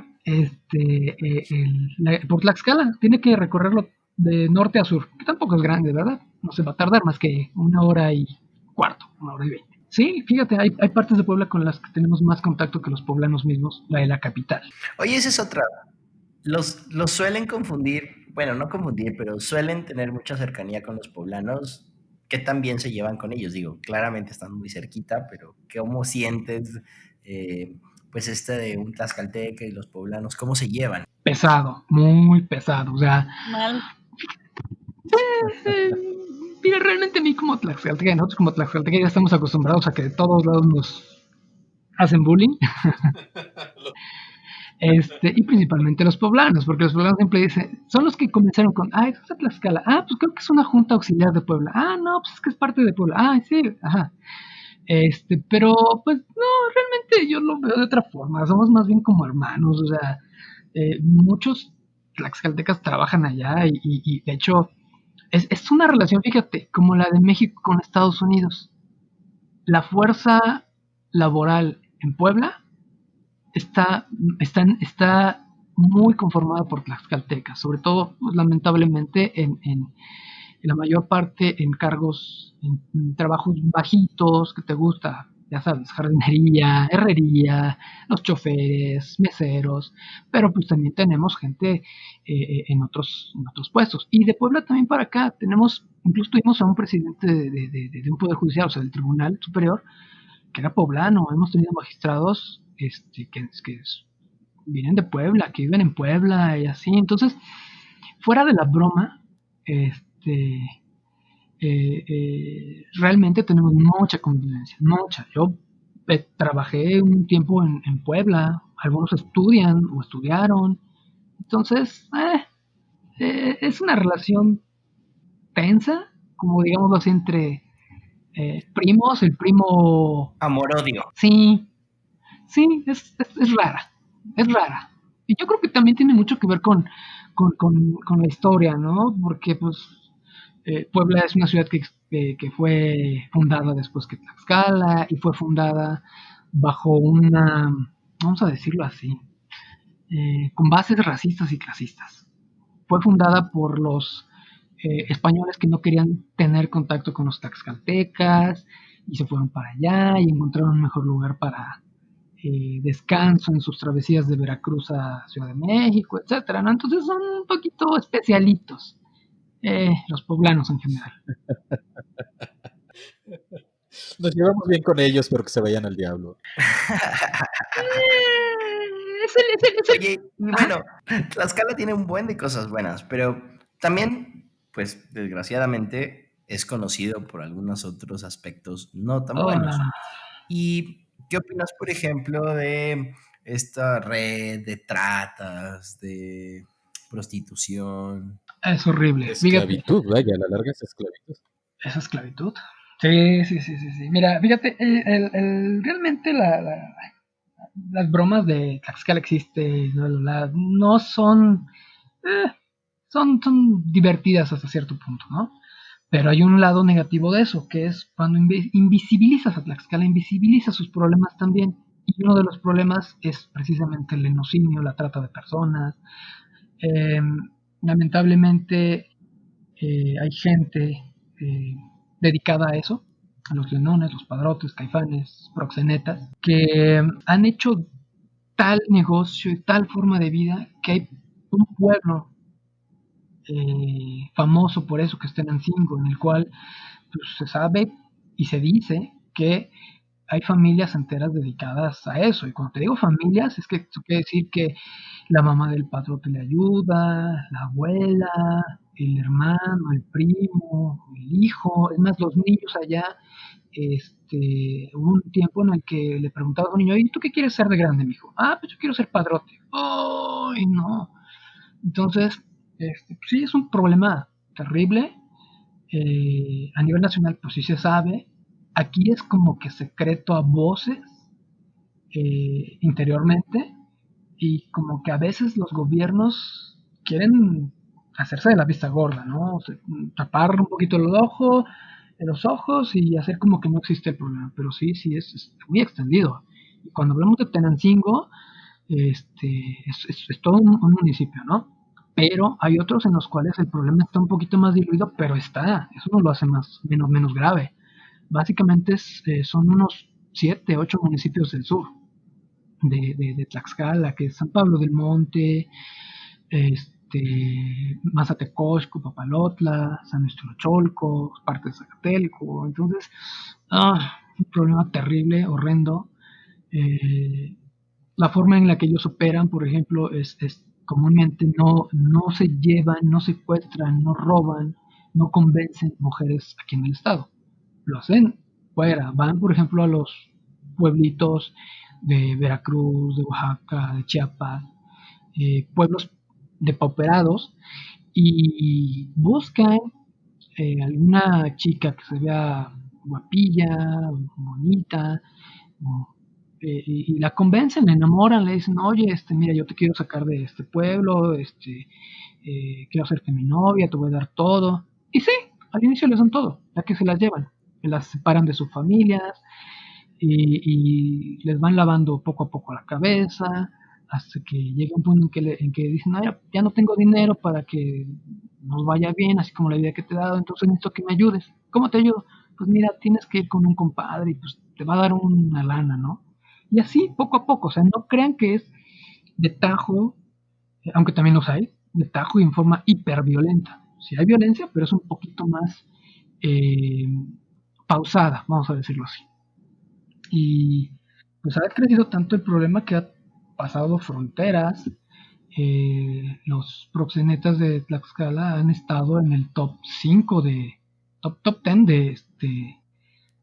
por Tlaxcala, tiene que recorrerlo de norte a sur, que tampoco es grande, ¿verdad? No se va a tardar más que 1 hora y cuarto, 1 hora y 20. Sí, fíjate, hay partes de Puebla con las que tenemos más contacto que los poblanos mismos, la de la capital. Oye, esa es otra. Los suelen confundir, bueno, no confundir, pero suelen tener mucha cercanía con los poblanos. ¿Qué tan bien se llevan con ellos? Digo, claramente están muy cerquita, pero ¿cómo sientes pues de un tlaxcalteca y los poblanos? ¿Cómo se llevan? Pesado, muy pesado, o sea, Mal. mira, realmente a mí como tlaxcalteca, nosotros como tlaxcalteca ya estamos acostumbrados a que de todos lados nos hacen bullying. Y principalmente los poblanos, porque los poblanos siempre dicen, son los que comenzaron con, es a Tlaxcala, pues creo que es una junta auxiliar de Puebla, no, pues es que es parte de Puebla, sí, ajá. Pero pues no, realmente yo lo veo de otra forma, somos más bien como hermanos, o sea, muchos tlaxcaltecas trabajan allá y de hecho es una relación, fíjate, como la de México con Estados Unidos. La fuerza laboral en Puebla está muy conformada por tlaxcaltecas, sobre todo, pues, lamentablemente, en la mayor parte en cargos, en trabajos bajitos, que te gusta, ya sabes, jardinería, herrería, los choferes, meseros, pero pues también tenemos gente en otros puestos. Y de Puebla también para acá, incluso tuvimos a un presidente de un poder judicial, o sea, del Tribunal Superior, que era poblano. Hemos tenido magistrados que vienen de Puebla, que viven en Puebla y así. Entonces, fuera de la broma, realmente tenemos mucha convivencia, mucha. Yo trabajé un tiempo en Puebla, algunos estudian o estudiaron. Entonces, es una relación tensa, como digámoslo así, entre primos, el primo... Amor-odio. Sí, es rara, es rara. Y yo creo que también tiene mucho que ver con la historia, ¿no? Porque, pues, Puebla es una ciudad que fue fundada después que Tlaxcala y fue fundada bajo vamos a decirlo así, con bases racistas y clasistas. Fue fundada por los españoles que no querían tener contacto con los tlaxcaltecas y se fueron para allá y encontraron un mejor lugar para descanso en sus travesías de Veracruz a Ciudad de México, etcétera, ¿no? Entonces son un poquito especialitos, los poblanos en general. Nos llevamos bien con ellos, pero que se vayan al diablo. Oye, y bueno, Tlaxcala tiene un buen de cosas buenas, pero también, pues, desgraciadamente, es conocido por algunos otros aspectos no tan buenos. ¿Y qué opinas, por ejemplo, de esta red de tratas, de prostitución? Es horrible. Esclavitud, vaya, a la larga es esclavitud. ¿Es esclavitud? Sí. Mira, fíjate, realmente las bromas de Tlaxcala existe, no son, son divertidas hasta cierto punto, ¿no? Pero hay un lado negativo de eso, que es cuando invisibilizas a Tlaxcala, invisibilizas sus problemas también. Y uno de los problemas es precisamente el lenocinio, la trata de personas. Lamentablemente hay gente dedicada a eso, a los lenones, los padrotes, caifanes, proxenetas, que han hecho tal negocio y tal forma de vida que hay un pueblo famoso por eso que está en Ancingo, en el cual pues, se sabe y se dice que hay familias enteras dedicadas a eso. Y cuando te digo familias, es que eso quiere decir que la mamá del padrote le ayuda, la abuela, el hermano, el primo, el hijo. Es más, los niños allá, hubo un tiempo en el que le preguntaba a un niño, ¿y tú qué quieres ser de grande, mijo? Ah, pues yo quiero ser padrote. ¡Ay, no! Entonces, sí, es un problema terrible. A nivel nacional, pues sí se sabe. Aquí es como que secreto a voces interiormente, y como que a veces los gobiernos quieren hacerse de la vista gorda, ¿no? O sea, tapar un poquito los ojos y hacer como que no existe el problema, pero sí es muy extendido. Y cuando hablamos de Tenancingo, es todo un municipio, ¿no? Pero hay otros en los cuales el problema está un poquito más diluido, pero está, eso no lo hace menos grave. Básicamente son unos 7, 8 municipios del sur de Tlaxcala, que es San Pablo del Monte, Mazatecosco, Papalotla, San Cholco, parte de Zacatelco. Entonces, un problema terrible, horrendo. La forma en la que ellos operan, por ejemplo, es comúnmente no se llevan, no secuestran, no roban, no convencen mujeres aquí en el estado. Lo hacen fuera, van por ejemplo a los pueblitos de Veracruz, de Oaxaca, de Chiapas, pueblos depauperados, y buscan alguna chica que se vea guapilla, bonita, y la convencen, la enamoran, le dicen, oye, mira, yo te quiero sacar de este pueblo, quiero hacerte mi novia, te voy a dar todo. Y sí, al inicio les dan todo, ya que se las llevan, las separan de sus familias y les van lavando poco a poco la cabeza, hasta que llega un punto en que dicen, ya no tengo dinero para que nos vaya bien, así como la vida que te he dado, entonces necesito que me ayudes. ¿Cómo te ayudo? Pues mira, tienes que ir con un compadre y pues te va a dar una lana, ¿no? Y así, poco a poco, o sea, no crean que es de tajo, aunque también los hay, de tajo y en forma hiperviolenta. Sí hay violencia, pero es un poquito más pausada, vamos a decirlo así. Y pues ha crecido tanto el problema que ha pasado fronteras. Los proxenetas de Tlaxcala han estado en el top 5 top 10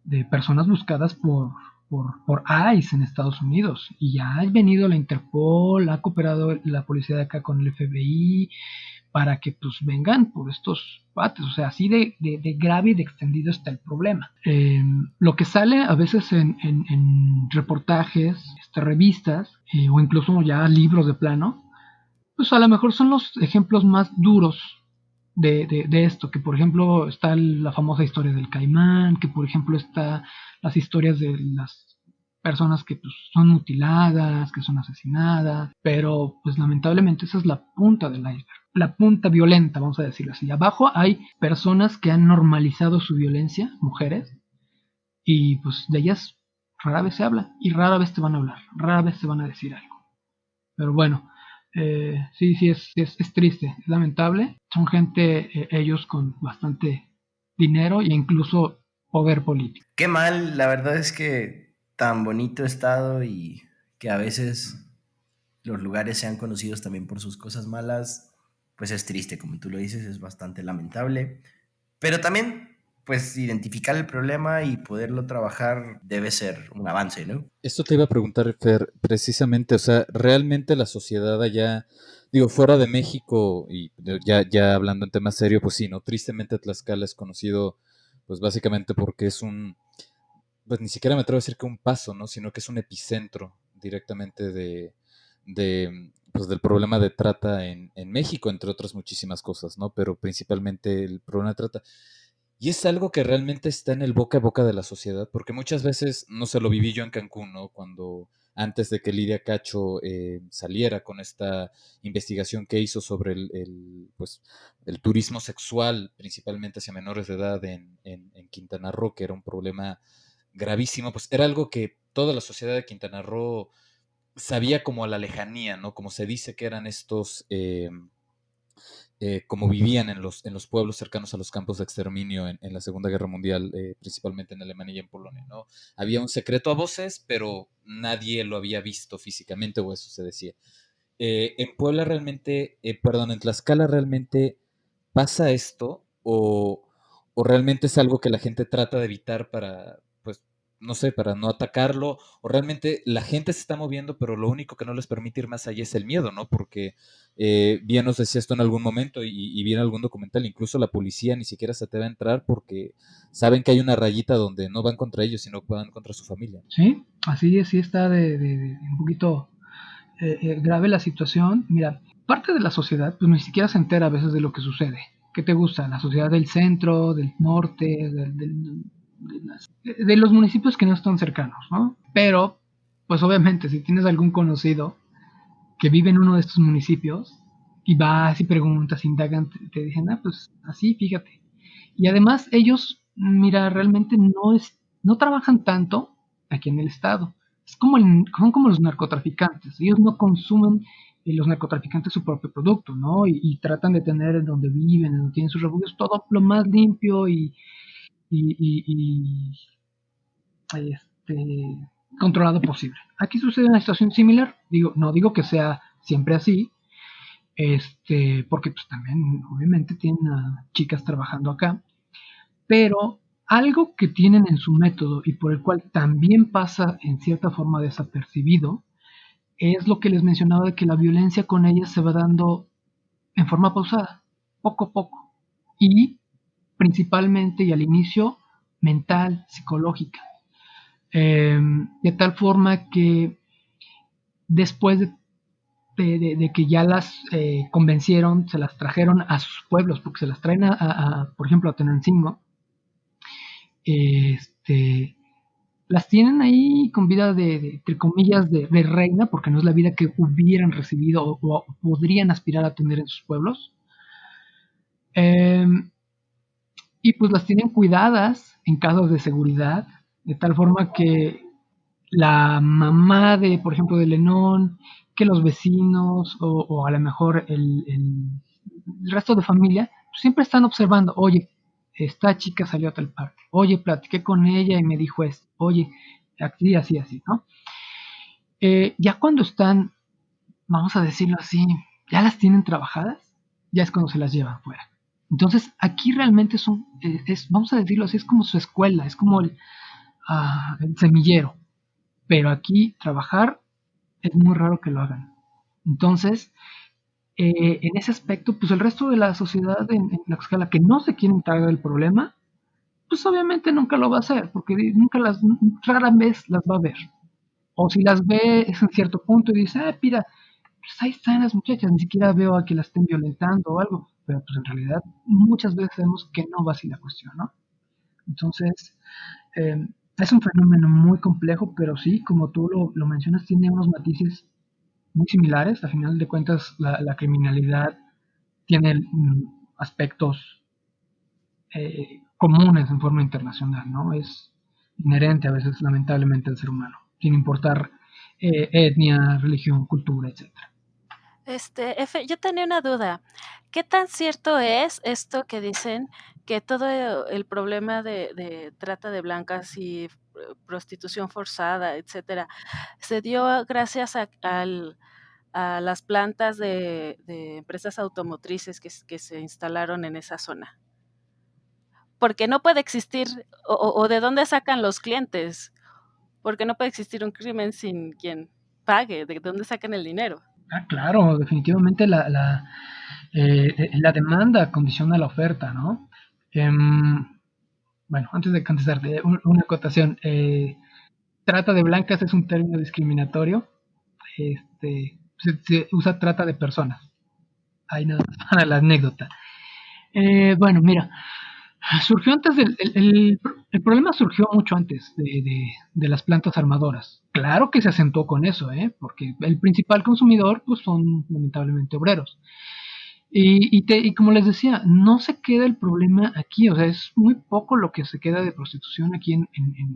de personas buscadas por ICE en Estados Unidos, y ya ha venido la Interpol, ha cooperado la policía de acá con el FBI para que pues vengan por estos pates, o sea, así de grave y de extendido está el problema. Lo que sale a veces en reportajes, revistas, o incluso ya libros de plano, pues a lo mejor son los ejemplos más duros de esto, que por ejemplo está la famosa historia del caimán, que por ejemplo está las historias de las personas que pues, son mutiladas, que son asesinadas, pero pues lamentablemente esa es la punta del iceberg, la punta violenta, vamos a decirlo así. Abajo hay personas que han normalizado su violencia, mujeres, y pues de ellas rara vez se habla y rara vez te van a hablar, rara vez te van a decir algo. Pero bueno, sí, es triste, es lamentable. Son gente, ellos con bastante dinero e incluso poder político. Qué mal, la verdad es que tan bonito estado y que a veces los lugares sean conocidos también por sus cosas malas, pues es triste, como tú lo dices, es bastante lamentable. Pero también, pues identificar el problema y poderlo trabajar debe ser un avance, ¿no? Esto te iba a preguntar, Fer, precisamente, o sea, realmente la sociedad allá, digo, fuera de México, y ya hablando en tema serio, pues sí, ¿no? Tristemente Tlaxcala es conocido, pues básicamente porque es pues ni siquiera me atrevo a decir que un paso, ¿no? Sino que es un epicentro directamente pues del problema de trata en México, entre otras muchísimas cosas, ¿no? Pero principalmente el problema de trata. Y es algo que realmente está en el boca a boca de la sociedad, porque muchas veces, no se lo viví yo en Cancún, ¿no? Cuando antes de que Lidia Cacho saliera con esta investigación que hizo sobre pues, el turismo sexual, principalmente hacia menores de edad en Quintana Roo, que era un problema gravísimo, pues era algo que toda la sociedad de Quintana Roo sabía como a la lejanía, ¿no? Como se dice que eran estos... como vivían en los pueblos cercanos a los campos de exterminio en la Segunda Guerra Mundial, principalmente en Alemania y en Polonia, ¿no? Había un secreto a voces, pero nadie lo había visto físicamente, o eso se decía. En Puebla realmente, perdón, en Tlaxcala realmente pasa esto, o realmente es algo que la gente trata de evitar para, pues, no sé, para no atacarlo, o realmente la gente se está moviendo, pero lo único que no les permite ir más allá es el miedo, ¿no? Porque bien nos decía esto en algún momento y vi en algún documental, incluso la policía ni siquiera se atreve a entrar porque saben que hay una rayita donde no van contra ellos, sino van contra su familia. Sí, así está de un poquito grave la situación. Mira, parte de la sociedad pues ni siquiera se entera a veces de lo que sucede. ¿Qué te gusta? La sociedad del centro, del norte, de los municipios que no están cercanos, ¿no? Pero, pues obviamente, si tienes algún conocido que vive en uno de estos municipios y vas y preguntas, indagan, te dicen, pues así, fíjate. Y además ellos, mira, realmente no trabajan tanto aquí en el estado. Son como los narcotraficantes. Ellos no consumen los narcotraficantes su propio producto, ¿no? Y tratan de tener en donde viven, en donde tienen sus refugios, todo lo más limpio y controlado posible. Aquí sucede una situación similar. No digo que sea siempre así, porque pues también obviamente tienen a chicas trabajando acá, pero algo que tienen en su método y por el cual también pasa en cierta forma desapercibido es lo que les mencionaba de que la violencia con ellas se va dando en forma pausada, poco a poco, y principalmente y al inicio mental, psicológica, de tal forma que después de que ya las convencieron, se las trajeron a sus pueblos, porque se las traen por ejemplo, a Tenancingo, las tienen ahí con vida entre comillas, de reina, porque no es la vida que hubieran recibido o podrían aspirar a tener en sus pueblos. Y pues las tienen cuidadas en casas de seguridad, de tal forma que la mamá por ejemplo, de Lenón, que los vecinos o a lo mejor el resto de familia, pues siempre están observando, oye, esta chica salió a tal parte, oye, platiqué con ella y me dijo esto, oye, así, ¿no? Ya cuando están, vamos a decirlo así, ya las tienen trabajadas, ya es cuando se las llevan fuera. Entonces, aquí realmente vamos a decirlo así, es como su escuela, es como el semillero. Pero aquí trabajar es muy raro que lo hagan. Entonces, en ese aspecto, pues el resto de la sociedad en Tlaxcala que no se quiere encargar del problema, pues obviamente nunca lo va a hacer, porque rara vez las va a ver. O si las ve es en cierto punto y dice, mira, pues ahí están las muchachas, ni siquiera veo a que las estén violentando o algo. Pero pues en realidad muchas veces vemos que no va así la cuestión, ¿no? Entonces, Es un fenómeno muy complejo, pero sí, como tú lo mencionas, tiene unos matices muy similares. A final de cuentas, la criminalidad tiene aspectos comunes en forma internacional, ¿no? Es inherente a veces, lamentablemente, al ser humano, sin importar etnia, religión, cultura, etcétera. Efe, yo tenía una duda. ¿Qué tan cierto es esto que dicen que todo el problema de trata de blancas y prostitución forzada, etcétera, se dio gracias a las plantas de empresas automotrices que se instalaron en esa zona? Porque no puede existir, o de dónde sacan los clientes, porque no puede existir un crimen sin quien pague, de dónde sacan el dinero. Claro, definitivamente la demanda condiciona la oferta, ¿no? Bueno, antes de contestarte, una acotación. Trata de blancas es un término discriminatorio. Se usa trata de personas. Ahí nada más para la anécdota. Bueno, mira, surgió antes el problema surgió mucho antes de las plantas armadoras. Claro que se acentuó con eso, porque el principal consumidor pues son lamentablemente obreros. Y como les decía, no se queda el problema aquí, o sea, es muy poco lo que se queda de prostitución aquí en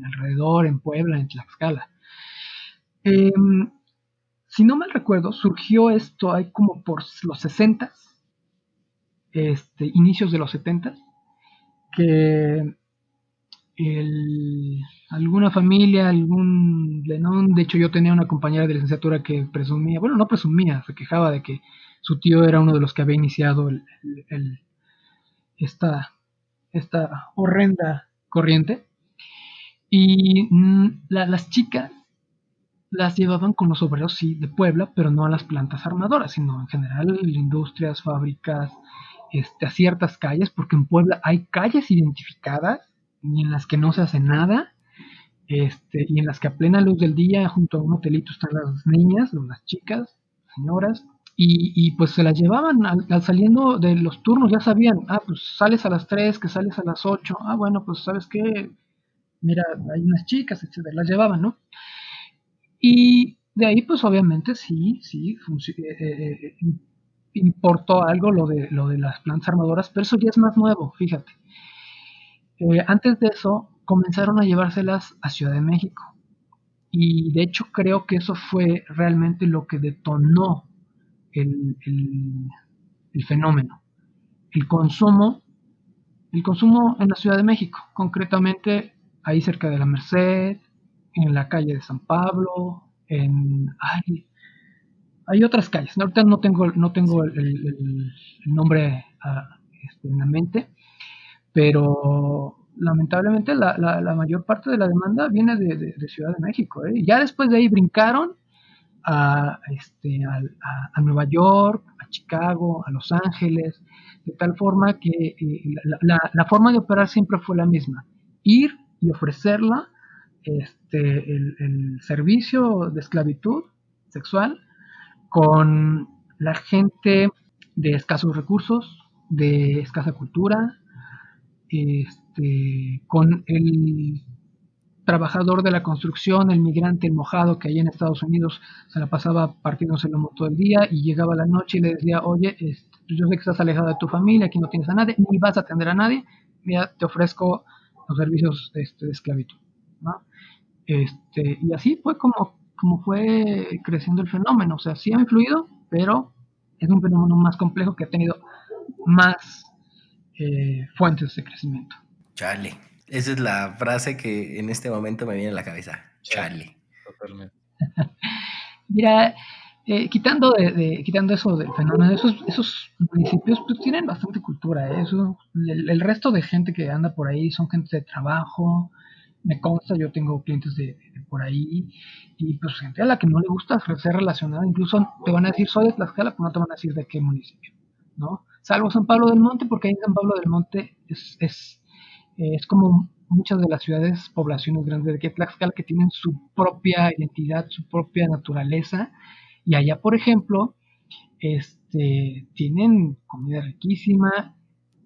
alrededor, en Puebla, en Tlaxcala. Si no mal recuerdo, surgió esto ahí como por los 60, inicios de los 70, que alguna familia, algún Lenón, de hecho yo tenía una compañera de licenciatura que presumía, bueno, no presumía, se quejaba de que su tío era uno de los que había iniciado esta horrenda corriente, y las chicas las llevaban con los obreros, sí, de Puebla, pero no a las plantas armadoras, sino en general industrias, fábricas, a ciertas calles, porque en Puebla hay calles identificadas y en las que no se hace nada, y en las que a plena luz del día, junto a un hotelito, están las niñas, las chicas, señoras, y pues se las llevaban al saliendo de los turnos, ya sabían, pues sales a las 3, que sales a las 8, bueno, pues sabes qué, mira, hay unas chicas, etcétera, las llevaban, ¿no? Y de ahí, pues obviamente sí, importó algo lo de las plantas armadoras, pero eso ya es más nuevo, fíjate. Antes de eso, comenzaron a llevárselas a Ciudad de México. Y de hecho creo que eso fue realmente lo que detonó el fenómeno. El consumo en la Ciudad de México, concretamente ahí cerca de la Merced, en la calle de San Pablo, hay otras calles. Ahorita no tengo el nombre en la mente, pero lamentablemente la mayor parte de la demanda viene de Ciudad de México. Ya después de ahí brincaron a Nueva York, a Chicago, a Los Ángeles, de tal forma que la forma de operar siempre fue la misma: ir y ofrecerla, el servicio de esclavitud sexual con la gente de escasos recursos, de escasa cultura, con el trabajador de la construcción, el migrante, el mojado, que allá en Estados Unidos se la pasaba partiéndose el lomo todo el día y llegaba la noche y le decía, oye, yo sé que estás alejado de tu familia, aquí no tienes a nadie, ni vas a atender a nadie, mira, te ofrezco los servicios de esclavitud, ¿no? Y así fue como fue creciendo el fenómeno. O sea, sí ha influido, pero es un fenómeno más complejo que ha tenido más fuentes de crecimiento. Chale. Esa es la frase que en este momento me viene a la cabeza. Chale. Totalmente. Mira, quitando eso del fenómeno, esos municipios pues tienen bastante cultura. El resto de gente que anda por ahí son gente de trabajo. Me consta, yo tengo clientes de por ahí, y pues gente a la que no le gusta ser relacionada, incluso te van a decir soy de Tlaxcala, pero no te van a decir de qué municipio, ¿no? Salvo San Pablo del Monte, porque ahí en San Pablo del Monte es como muchas de las ciudades, poblaciones grandes de aquí de Tlaxcala, que tienen su propia identidad, su propia naturaleza, y allá, por ejemplo, tienen comida riquísima.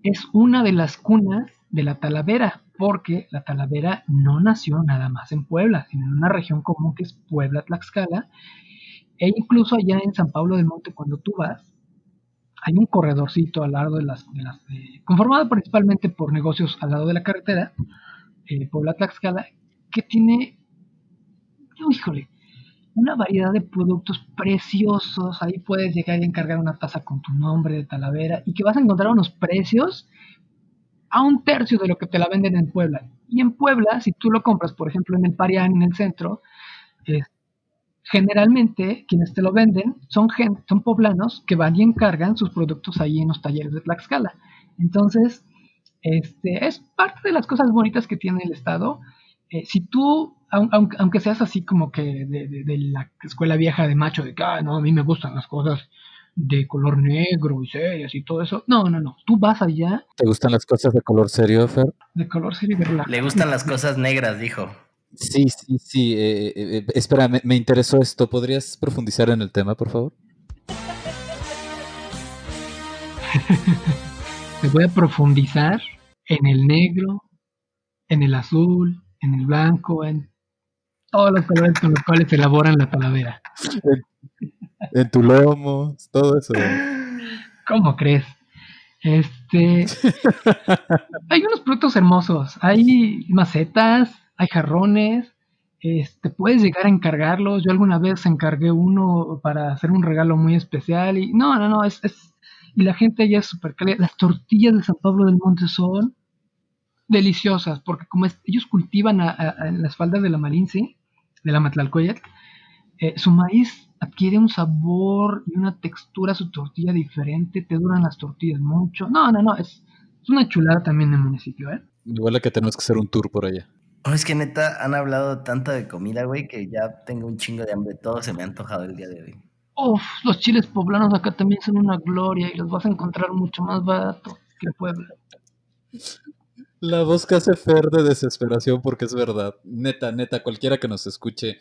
Es una de las cunas de la Talavera, porque la Talavera no nació nada más en Puebla, sino en una región común que es Puebla-Tlaxcala, e incluso allá en San Pablo del Monte, cuando tú vas, hay un corredorcito al lado conformado principalmente por negocios al lado de la carretera, Puebla-Tlaxcala, que tiene, híjole, una variedad de productos preciosos. Ahí puedes llegar y encargar una taza con tu nombre de Talavera y que vas a encontrar unos precios a un tercio de lo que te la venden en Puebla. Y en Puebla, si tú lo compras, por ejemplo, en el Parián, en el centro, generalmente quienes te lo venden son poblanos que van y encargan sus productos ahí en los talleres de Tlaxcala. Entonces, es parte de las cosas bonitas que tiene el estado. Si tú, aunque seas así como que de la escuela vieja de macho, de que no, a mí me gustan las cosas de color negro y serias y todo eso, no, tú vas allá. ¿Te gustan las cosas de color serio, Fer? De color serio y de relajo. Le gustan las cosas negras, dijo. Sí. Espera, me interesó esto. ¿Podrías profundizar en el tema, por favor? Te voy a profundizar en el negro, en el azul, en el blanco, en todos los colores con los cuales se elaboran la Talavera. En tu lomo, todo eso. ¿Cómo crees? Hay unos productos hermosos, hay macetas, hay jarrones, puedes llegar a encargarlos. Yo alguna vez encargué uno para hacer un regalo muy especial y y la gente ya es súper cálida. Las tortillas de San Pablo del Monte son deliciosas, porque como ellos cultivan en las faldas de la Malinche, de la Matlalcóyotl, su maíz adquiere un sabor y una textura a su tortilla diferente, te duran las tortillas mucho. Es una chulada también el municipio, ¿eh? Igual que tenemos que hacer un tour por allá. Es que neta, han hablado tanto de comida, güey, que ya tengo un chingo de hambre. Todo se me ha antojado el día de hoy. Los chiles poblanos acá también son una gloria y los vas a encontrar mucho más barato que Puebla. La voz que hace Fer de desesperación, porque es verdad. Neta, cualquiera que nos escuche,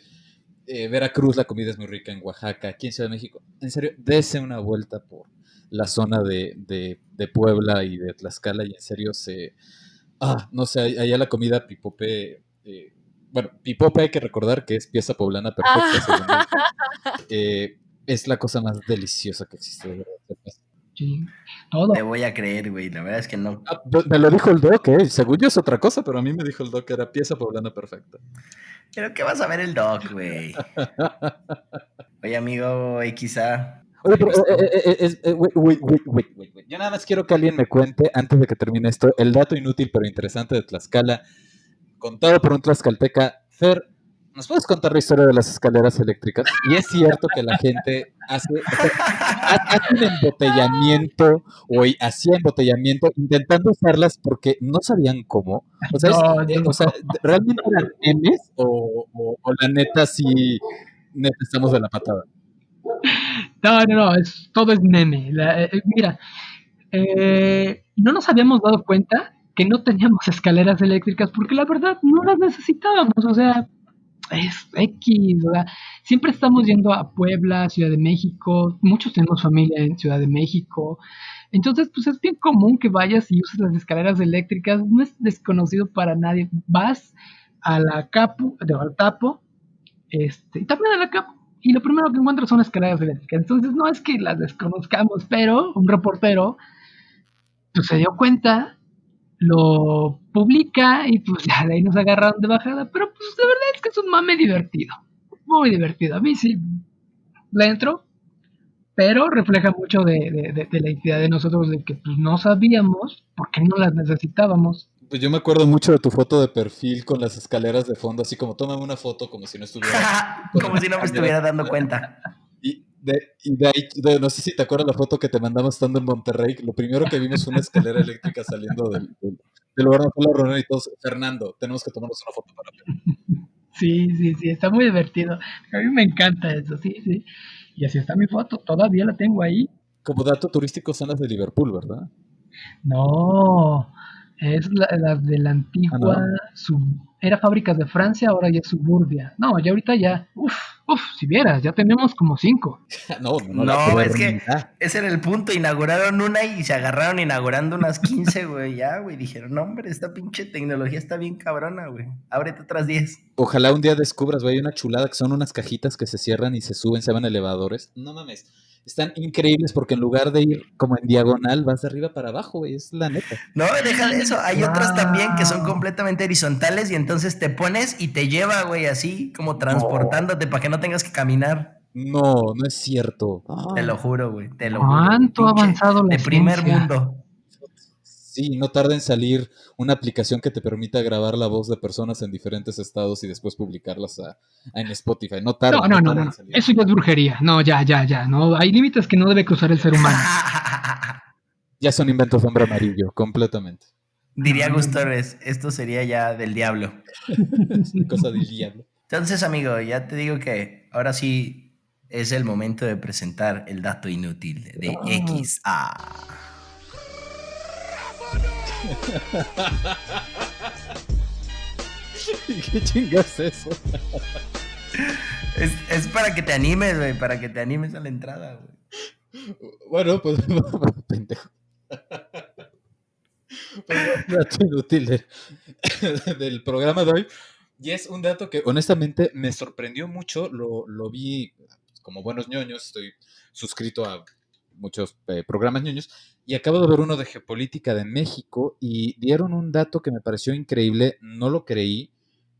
Veracruz, la comida es muy rica, en Oaxaca, aquí en Ciudad de México. En serio, dése una vuelta por la zona de Puebla y de Tlaxcala y en serio no sé, allá la comida pipope, pipope hay que recordar que es pieza poblana perfecta, es la cosa más deliciosa que existe, de verdad. Sí, todo. Te voy a creer, güey, la verdad es que no. Me lo dijo el Doc, según yo es otra cosa, pero a mí me dijo el Doc que era pieza poblana perfecta. Pero ¿qué vas a ver el Doc, güey? Oye, amigo XA. Oye, pero, wait. Yo nada más quiero que alguien me cuente, antes de que termine esto, el dato inútil pero interesante de Tlaxcala, contado por un tlaxcalteca. Fer, ¿nos puedes contar la historia de las escaleras eléctricas? Y es cierto que la gente hace un embotellamiento, hacía embotellamiento intentando usarlas porque no sabían cómo. O sea, ¿realmente eran memes o la neta sí, estamos de la patada? No, todo es meme. Mira, no nos habíamos dado cuenta que no teníamos escaleras eléctricas porque la verdad no las necesitábamos, o sea, es X, o sea, siempre estamos yendo a Puebla, Ciudad de México, muchos tenemos familia en Ciudad de México, entonces pues es bien común que vayas y uses las escaleras eléctricas, no es desconocido para nadie, vas a la Capu, al Tapo, y también a la Capu, y lo primero que encuentras son escaleras eléctricas, entonces no es que las desconozcamos, pero un reportero pues se dio cuenta, lo publica y pues ya de ahí nos agarraron de bajada, pero pues de verdad es que es un mame divertido, muy divertido, a mí sí le entro, pero refleja mucho de la identidad de nosotros, de que pues no sabíamos por qué no las necesitábamos. Pues yo me acuerdo mucho de tu foto de perfil con las escaleras de fondo, así como tómame una foto como si no estuviera... como si no me estuviera dando cuenta. Y de ahí, no sé si te acuerdas la foto que te mandamos estando en Monterrey, lo primero que vimos fue una escalera eléctrica saliendo del lugar donde fue la reunión y todos, Fernando, tenemos que tomarnos una foto para ver. Sí, está muy divertido. A mí me encanta eso, sí. Y así está mi foto, todavía la tengo ahí. Como dato turístico son las de Liverpool, ¿verdad? No, es las de la antigua, era Fábricas de Francia, ahora ya es Suburbia. No, ya ahorita ya, si vieras, ya tenemos como 5. No, la No, es que modernidad. ese era el punto. Inauguraron una y se agarraron inaugurando unas 15, güey. Ya, güey. Dijeron, no, hombre, esta pinche tecnología está bien cabrona, güey. Ábrete otras 10. Ojalá un día descubras, güey, una chulada que son unas cajitas que se cierran y se suben, se van elevadores. No mames. Están increíbles porque en lugar de ir como en diagonal, vas de arriba para abajo, güey. Es la neta. No, deja de eso. Hay otras también que son completamente horizontales y entonces te pones y te lleva, güey, así como transportándote para que no tengas que caminar. No, no es cierto. Te lo juro, güey. Te lo juro. ¿Cuánto ha Pinche avanzado la de primer ciencia? mundo. Sí, no tarda en salir una aplicación que te permita grabar la voz de personas en diferentes estados y después publicarlas en Spotify. No tarda. No. En salir. Eso ya es brujería. No, ya. No, hay límites que no debe cruzar el ser humano. Ya son inventos de hombre amarillo, completamente. Diría Gustores, esto sería ya del diablo. Es una cosa del diablo. Entonces, amigo, ya te digo que ahora sí es el momento de presentar el dato inútil de XA. ¿Qué chingas es eso? Es para que te animes, güey, para que te animes a la entrada, güey. Bueno, pues pendejo. Pues, un dato inútil del programa de hoy. Y es un dato que honestamente me sorprendió mucho. Lo vi como buenos ñoños. Estoy suscrito a muchos programas ñoños. Y acabo de ver uno de geopolítica de México. Y dieron un dato que me pareció increíble. No lo creí.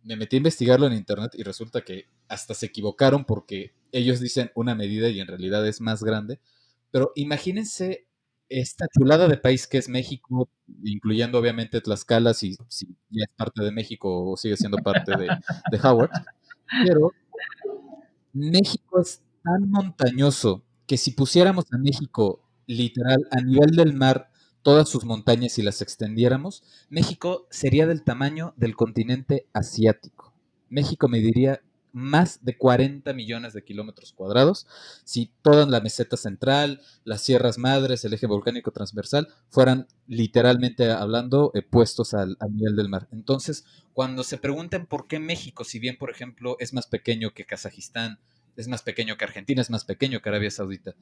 Me metí a investigarlo en internet y resulta que hasta se equivocaron porque ellos dicen una medida y en realidad es más grande. Pero imagínense esta chulada de país que es México, incluyendo obviamente Tlaxcala, si ya es parte de México o sigue siendo parte de Howard. Pero México es tan montañoso que si pusiéramos a México literal a nivel del mar todas sus montañas y las extendiéramos, México sería del tamaño del continente asiático. México mediría más de 40 millones de kilómetros cuadrados si toda la meseta central, las sierras madres, el eje volcánico transversal fueran literalmente hablando puestos al nivel del mar. Entonces, cuando se pregunten por qué México, si bien por ejemplo es más pequeño que Kazajistán, es más pequeño que Argentina, es más pequeño que Arabia Saudita,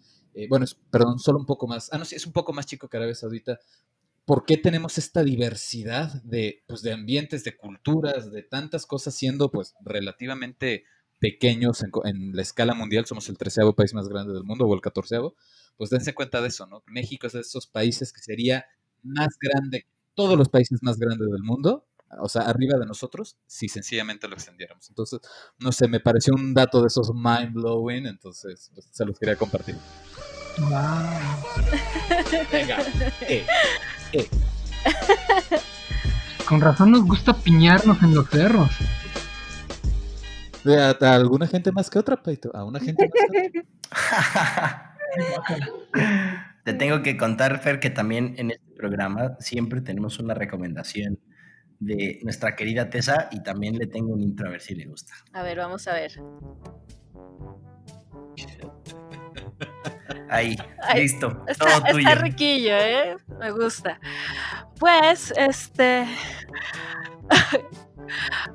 perdón, solo un poco más, sí, es un poco más chico que Arabia Saudita. ¿Por qué tenemos esta diversidad de ambientes, de culturas, de tantas cosas siendo pues relativamente pequeños en la escala mundial? Somos el 13º país más grande del mundo o el 14º. Pues dense cuenta de eso, ¿no? México es de esos países que sería más grande que todos los países más grandes del mundo, o sea, arriba de nosotros, si sencillamente lo extendiéramos. Entonces, no sé, me pareció un dato de esos mind-blowing, entonces pues, se los quería compartir. Wow. Venga, Con razón nos gusta piñarnos en los cerros. A alguna gente más que otra, Paito. A una gente más que otra. Te tengo que contar, Fer, que también en este programa siempre tenemos una recomendación de nuestra querida Tessa y también le tengo un intro a ver si le gusta. A ver, vamos a ver. Ahí, Ay, listo, todo tuyo. Está riquillo, ¿eh? Me gusta. Pues,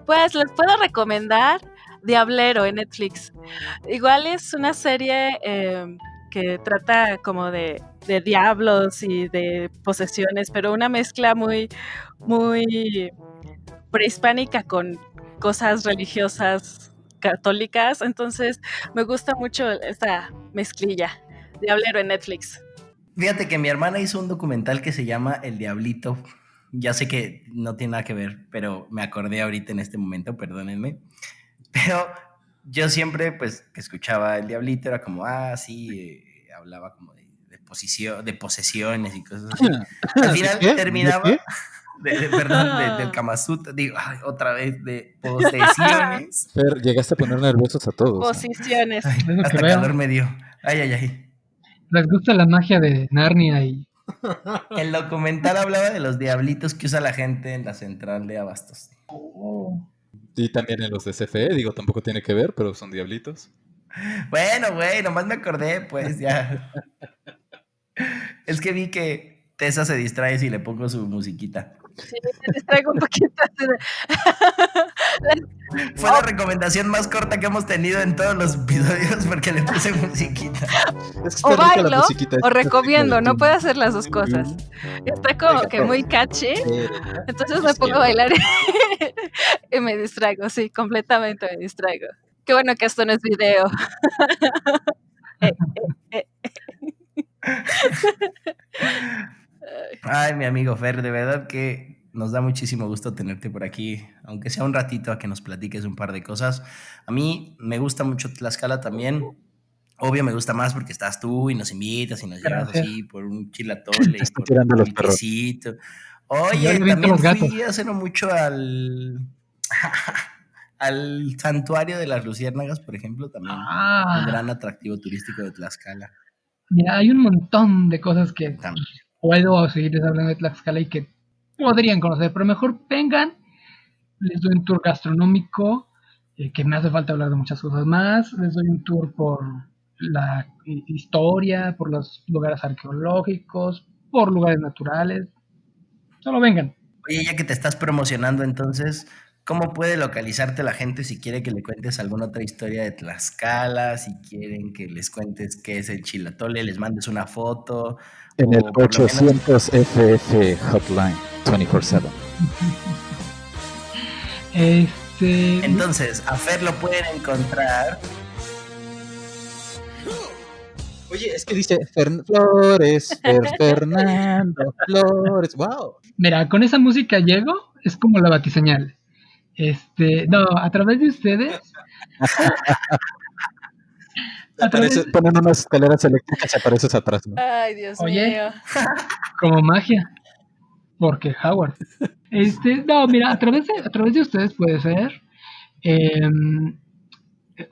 pues les puedo recomendar Diablero en Netflix. Igual es una serie que trata como de diablos y de posesiones, pero una mezcla muy, muy prehispánica con cosas religiosas católicas. Entonces me gusta mucho esta mezclilla. Diablero en Netflix. Fíjate que mi hermana hizo un documental que se llama El Diablito. Ya sé que no tiene nada que ver, pero me acordé ahorita en este momento, perdónenme. Pero yo siempre, pues, que escuchaba El Diablito, era como, sí, hablaba como de posesiones y cosas así. Al final terminaba, del Kama Sutra, digo, otra vez de posesiones. Fer, llegaste a poner nerviosos a todos. Posiciones. Ay, hasta calor me dio. Ay. Les gusta la magia de Narnia y... El documental hablaba de los diablitos que usa la gente en la central de abastos. Y también en los de CFE, digo, tampoco tiene que ver, pero son diablitos. Bueno, güey, nomás me acordé, pues ya. Es que vi que Tessa se distrae si le pongo su musiquita. Sí, me distraigo un poquito. Fue la recomendación más corta que hemos tenido en todos los episodios porque le puse musiquita. Es que O está rica la bailo musiquita, o está rica recomiendo, de no tum, puedo hacer las dos cosas. Está como que muy catchy, entonces me pongo a bailar y me distraigo, sí, completamente me distraigo. Qué bueno que esto no es video. Eh, eh, Ay, mi amigo Fer, de verdad que nos da muchísimo gusto tenerte por aquí, aunque sea un ratito a que nos platiques un par de cosas. A mí me gusta mucho Tlaxcala también. Obvio me gusta más porque estás tú y nos invitas y nos llevas Gracias. así por un chilatole y Están por tirando los el perros. quesito. Yo Oye, le aviento también los gatos. fui hace no mucho al al santuario de las luciérnagas, por ejemplo, también un gran atractivo turístico de Tlaxcala. Mira, hay un montón de cosas que También. puedo seguirles hablando de Tlaxcala y que podrían conocer, pero mejor vengan, les doy un tour gastronómico, que me hace falta hablar de muchas cosas más, les doy un tour por la historia, por los lugares arqueológicos, por lugares naturales. Solo vengan. Oye, ya que te estás promocionando, entonces, ¿cómo puede localizarte la gente si quiere que le cuentes alguna otra historia de Tlaxcala? Si quieren que les cuentes qué es el chilatole, les mandes una foto. En el O por lo menos, 800 FF Hotline 24/7. entonces, a Fer lo pueden encontrar. Oye, es que dice Flores, Fernando Flores. ¡Wow! Mira, con esa música llego, es como la batiseñal. No, a través de ustedes. Ponen unas escaleras eléctricas y apareces atrás, ¿no? Ay, Dios Oye. mío. Como magia. Porque Howard. No, mira, a través de ustedes puede ser.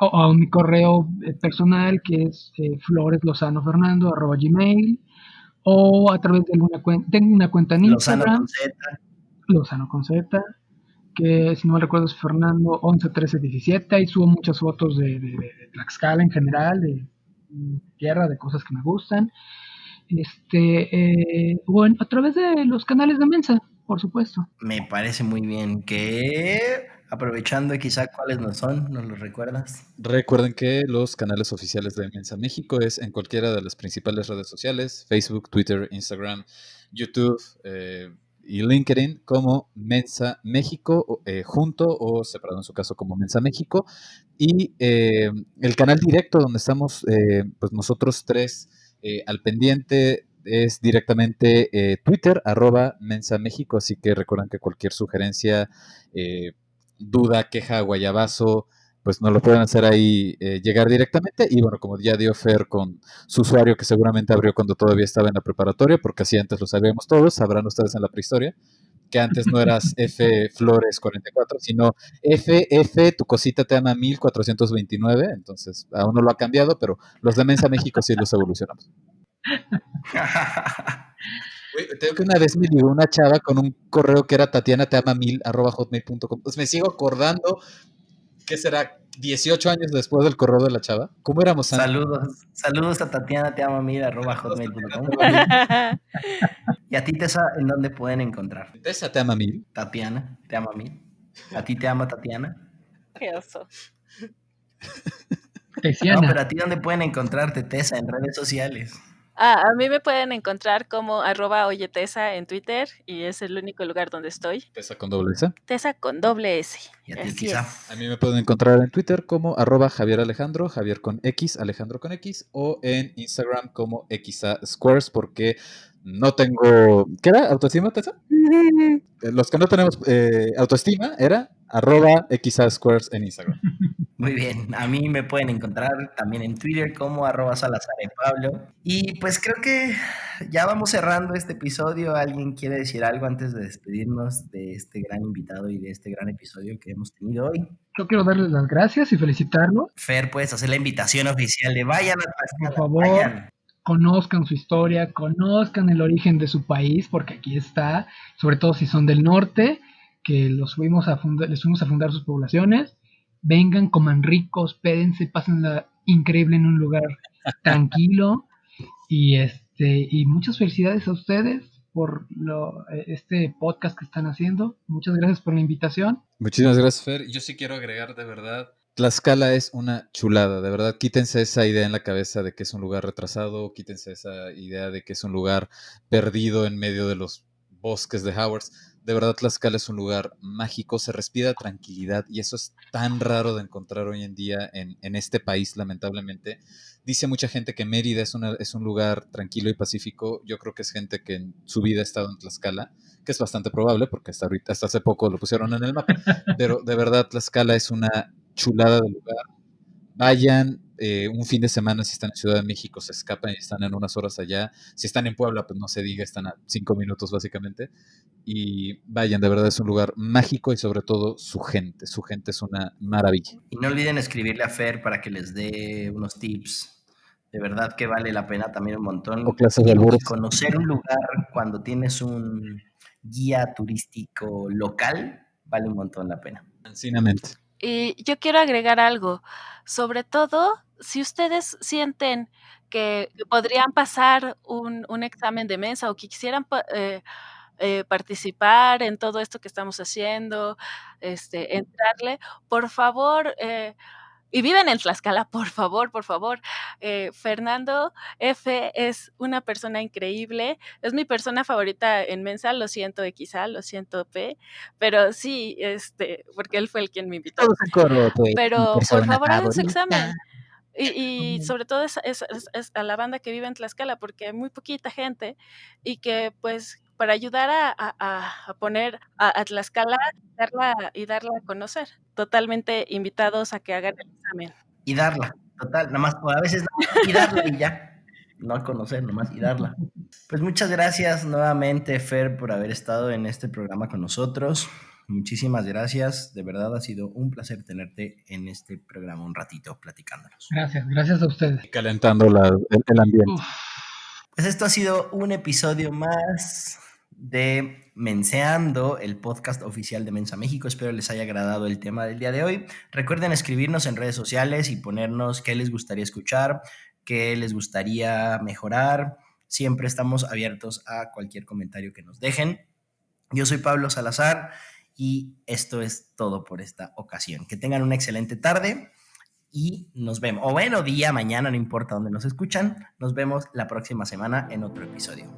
O a mi correo personal que es floreslozanofernando@gmail, o a través de alguna cuenta. Tengo una cuenta en Lozano Instagram, con Z. Lozano con Z, que si no me recuerdo es Fernando 111317, y subo muchas fotos de Tlaxcala en general, de tierra, de cosas que me gustan. Bueno, a través de los canales de Mensa, por supuesto. Me parece muy bien que, aprovechando quizá cuáles no son, ¿nos los recuerdas? Recuerden que los canales oficiales de Mensa México es en cualquiera de las principales redes sociales, Facebook, Twitter, Instagram, YouTube y LinkedIn como Mensa México, junto o separado en su caso como Mensa México. Y el canal directo donde estamos pues nosotros tres al pendiente es directamente Twitter, @mensamexico, así que recuerden que cualquier sugerencia, duda, queja, guayabazo, pues nos lo pueden hacer ahí llegar directamente. Y bueno, como ya dio Fer con su usuario que seguramente abrió cuando todavía estaba en la preparatoria, porque así antes lo sabíamos todos, sabrán ustedes en la prehistoria, que antes no eras F Flores 44, sino FF, tu cosita te ama 1429, entonces aún no lo ha cambiado, pero los de Mensa México sí los evolucionamos. Tengo que una vez me llegó una chava con un correo que era tatianateama1000@hotmail.com. Pues me sigo acordando, ¿qué será? 18 años después del correo de la chava. ¿Cómo éramos antes? Saludos a Tatiana, te amo @hotmail.com. Y a ti, Tessa, ¿en dónde pueden encontrar? Tessa te ama 1000. Tatiana, te amo a mí. ¿A ti te ama Tatiana? Qué oso. Tesiana. No, pero a ti, ¿dónde pueden encontrarte, Tessa, en redes sociales? A mí me pueden encontrar como @oyetesa en Twitter y es el único lugar donde estoy. Tessa con doble S. Tesa con doble S. ¿Y a ti, Así quizá? es. A mí me pueden encontrar en Twitter como @Javier Alejandro, Javier con X, Alejandro con X, o en Instagram como XaSquares, porque no tengo... ¿Qué era? ¿Autoestima, Tessa? Los que no tenemos autoestima era @XaSquares en Instagram. Muy bien, a mí me pueden encontrar también en Twitter como @SalazarPablo. Y pues creo que ya vamos cerrando este episodio. ¿Alguien quiere decir algo antes de despedirnos de este gran invitado y de este gran episodio que hemos tenido hoy? Yo quiero darles las gracias y felicitarlo. Fer, puedes hacer la invitación oficial de vayan a Tlaxcala, Por favor, vayan. conozcan su historia, conozcan el origen de su país, porque aquí está, sobre todo si son del norte, que les fuimos a fundar sus poblaciones. Vengan, coman ricos, pédense, pásenla increíble en un lugar tranquilo. Y muchas felicidades a ustedes. por este podcast que están haciendo. Muchas gracias por la invitación. Muchísimas gracias, Fer. Yo sí quiero agregar, de verdad, Tlaxcala es una chulada, de verdad. Quítense esa idea en la cabeza de que es un lugar retrasado, quítense esa idea de que es un lugar perdido en medio de los bosques de Howards. De verdad, Tlaxcala es un lugar mágico, se respira tranquilidad y eso es tan raro de encontrar hoy en día en este país, lamentablemente. Dice mucha gente que Mérida es un lugar tranquilo y pacífico. Yo creo que es gente que en su vida ha estado en Tlaxcala, que es bastante probable porque hasta hace poco lo pusieron en el mapa. Pero de verdad, Tlaxcala es una chulada de lugar. Vayan un fin de semana si están en Ciudad de México, se escapan y están en unas horas allá. Si están en Puebla, pues no se diga, están a 5 minutos básicamente. Y vayan, de verdad es un lugar mágico y sobre todo su gente es una maravilla. Y no olviden escribirle a Fer para que les dé unos tips. De verdad que vale la pena también un montón. O clases de albures. Conocer un lugar cuando tienes un guía turístico local vale un montón la pena. Sencillamente. Y yo quiero agregar algo, sobre todo si ustedes sienten que podrían pasar un examen de mesa o que quisieran participar en todo esto que estamos haciendo, entrarle, por favor, y viven en Tlaxcala, por favor, Fernando F. es una persona increíble, es mi persona favorita en Mensa, lo siento XA, lo siento P, pero sí, porque él fue el quien me invitó. Pero por favor hagan su examen. Y sobre todo es a la banda que vive en Tlaxcala, porque hay muy poquita gente y que pues para ayudar a poner a Tlaxcala y darla a conocer. Totalmente invitados a que hagan el examen. Y darla, total, nada más, o a veces y darla y ya, no a conocer, nomás y darla. Pues muchas gracias nuevamente, Fer, por haber estado en este programa con nosotros. Muchísimas gracias, de verdad ha sido un placer tenerte en este programa un ratito platicándonos. Gracias a ustedes. Y calentando el ambiente. Uf. Pues esto ha sido un episodio más de Menseando, el podcast oficial de Mensa México. Espero les haya agradado el tema del día de hoy. Recuerden escribirnos en redes sociales y ponernos qué les gustaría escuchar, qué les gustaría mejorar. Siempre estamos abiertos a cualquier comentario que nos dejen. Yo soy Pablo Salazar y esto es todo por esta ocasión. Que tengan una excelente tarde y nos vemos, o bueno, día, mañana, no importa dónde nos escuchan. Nos vemos la próxima semana en otro episodio.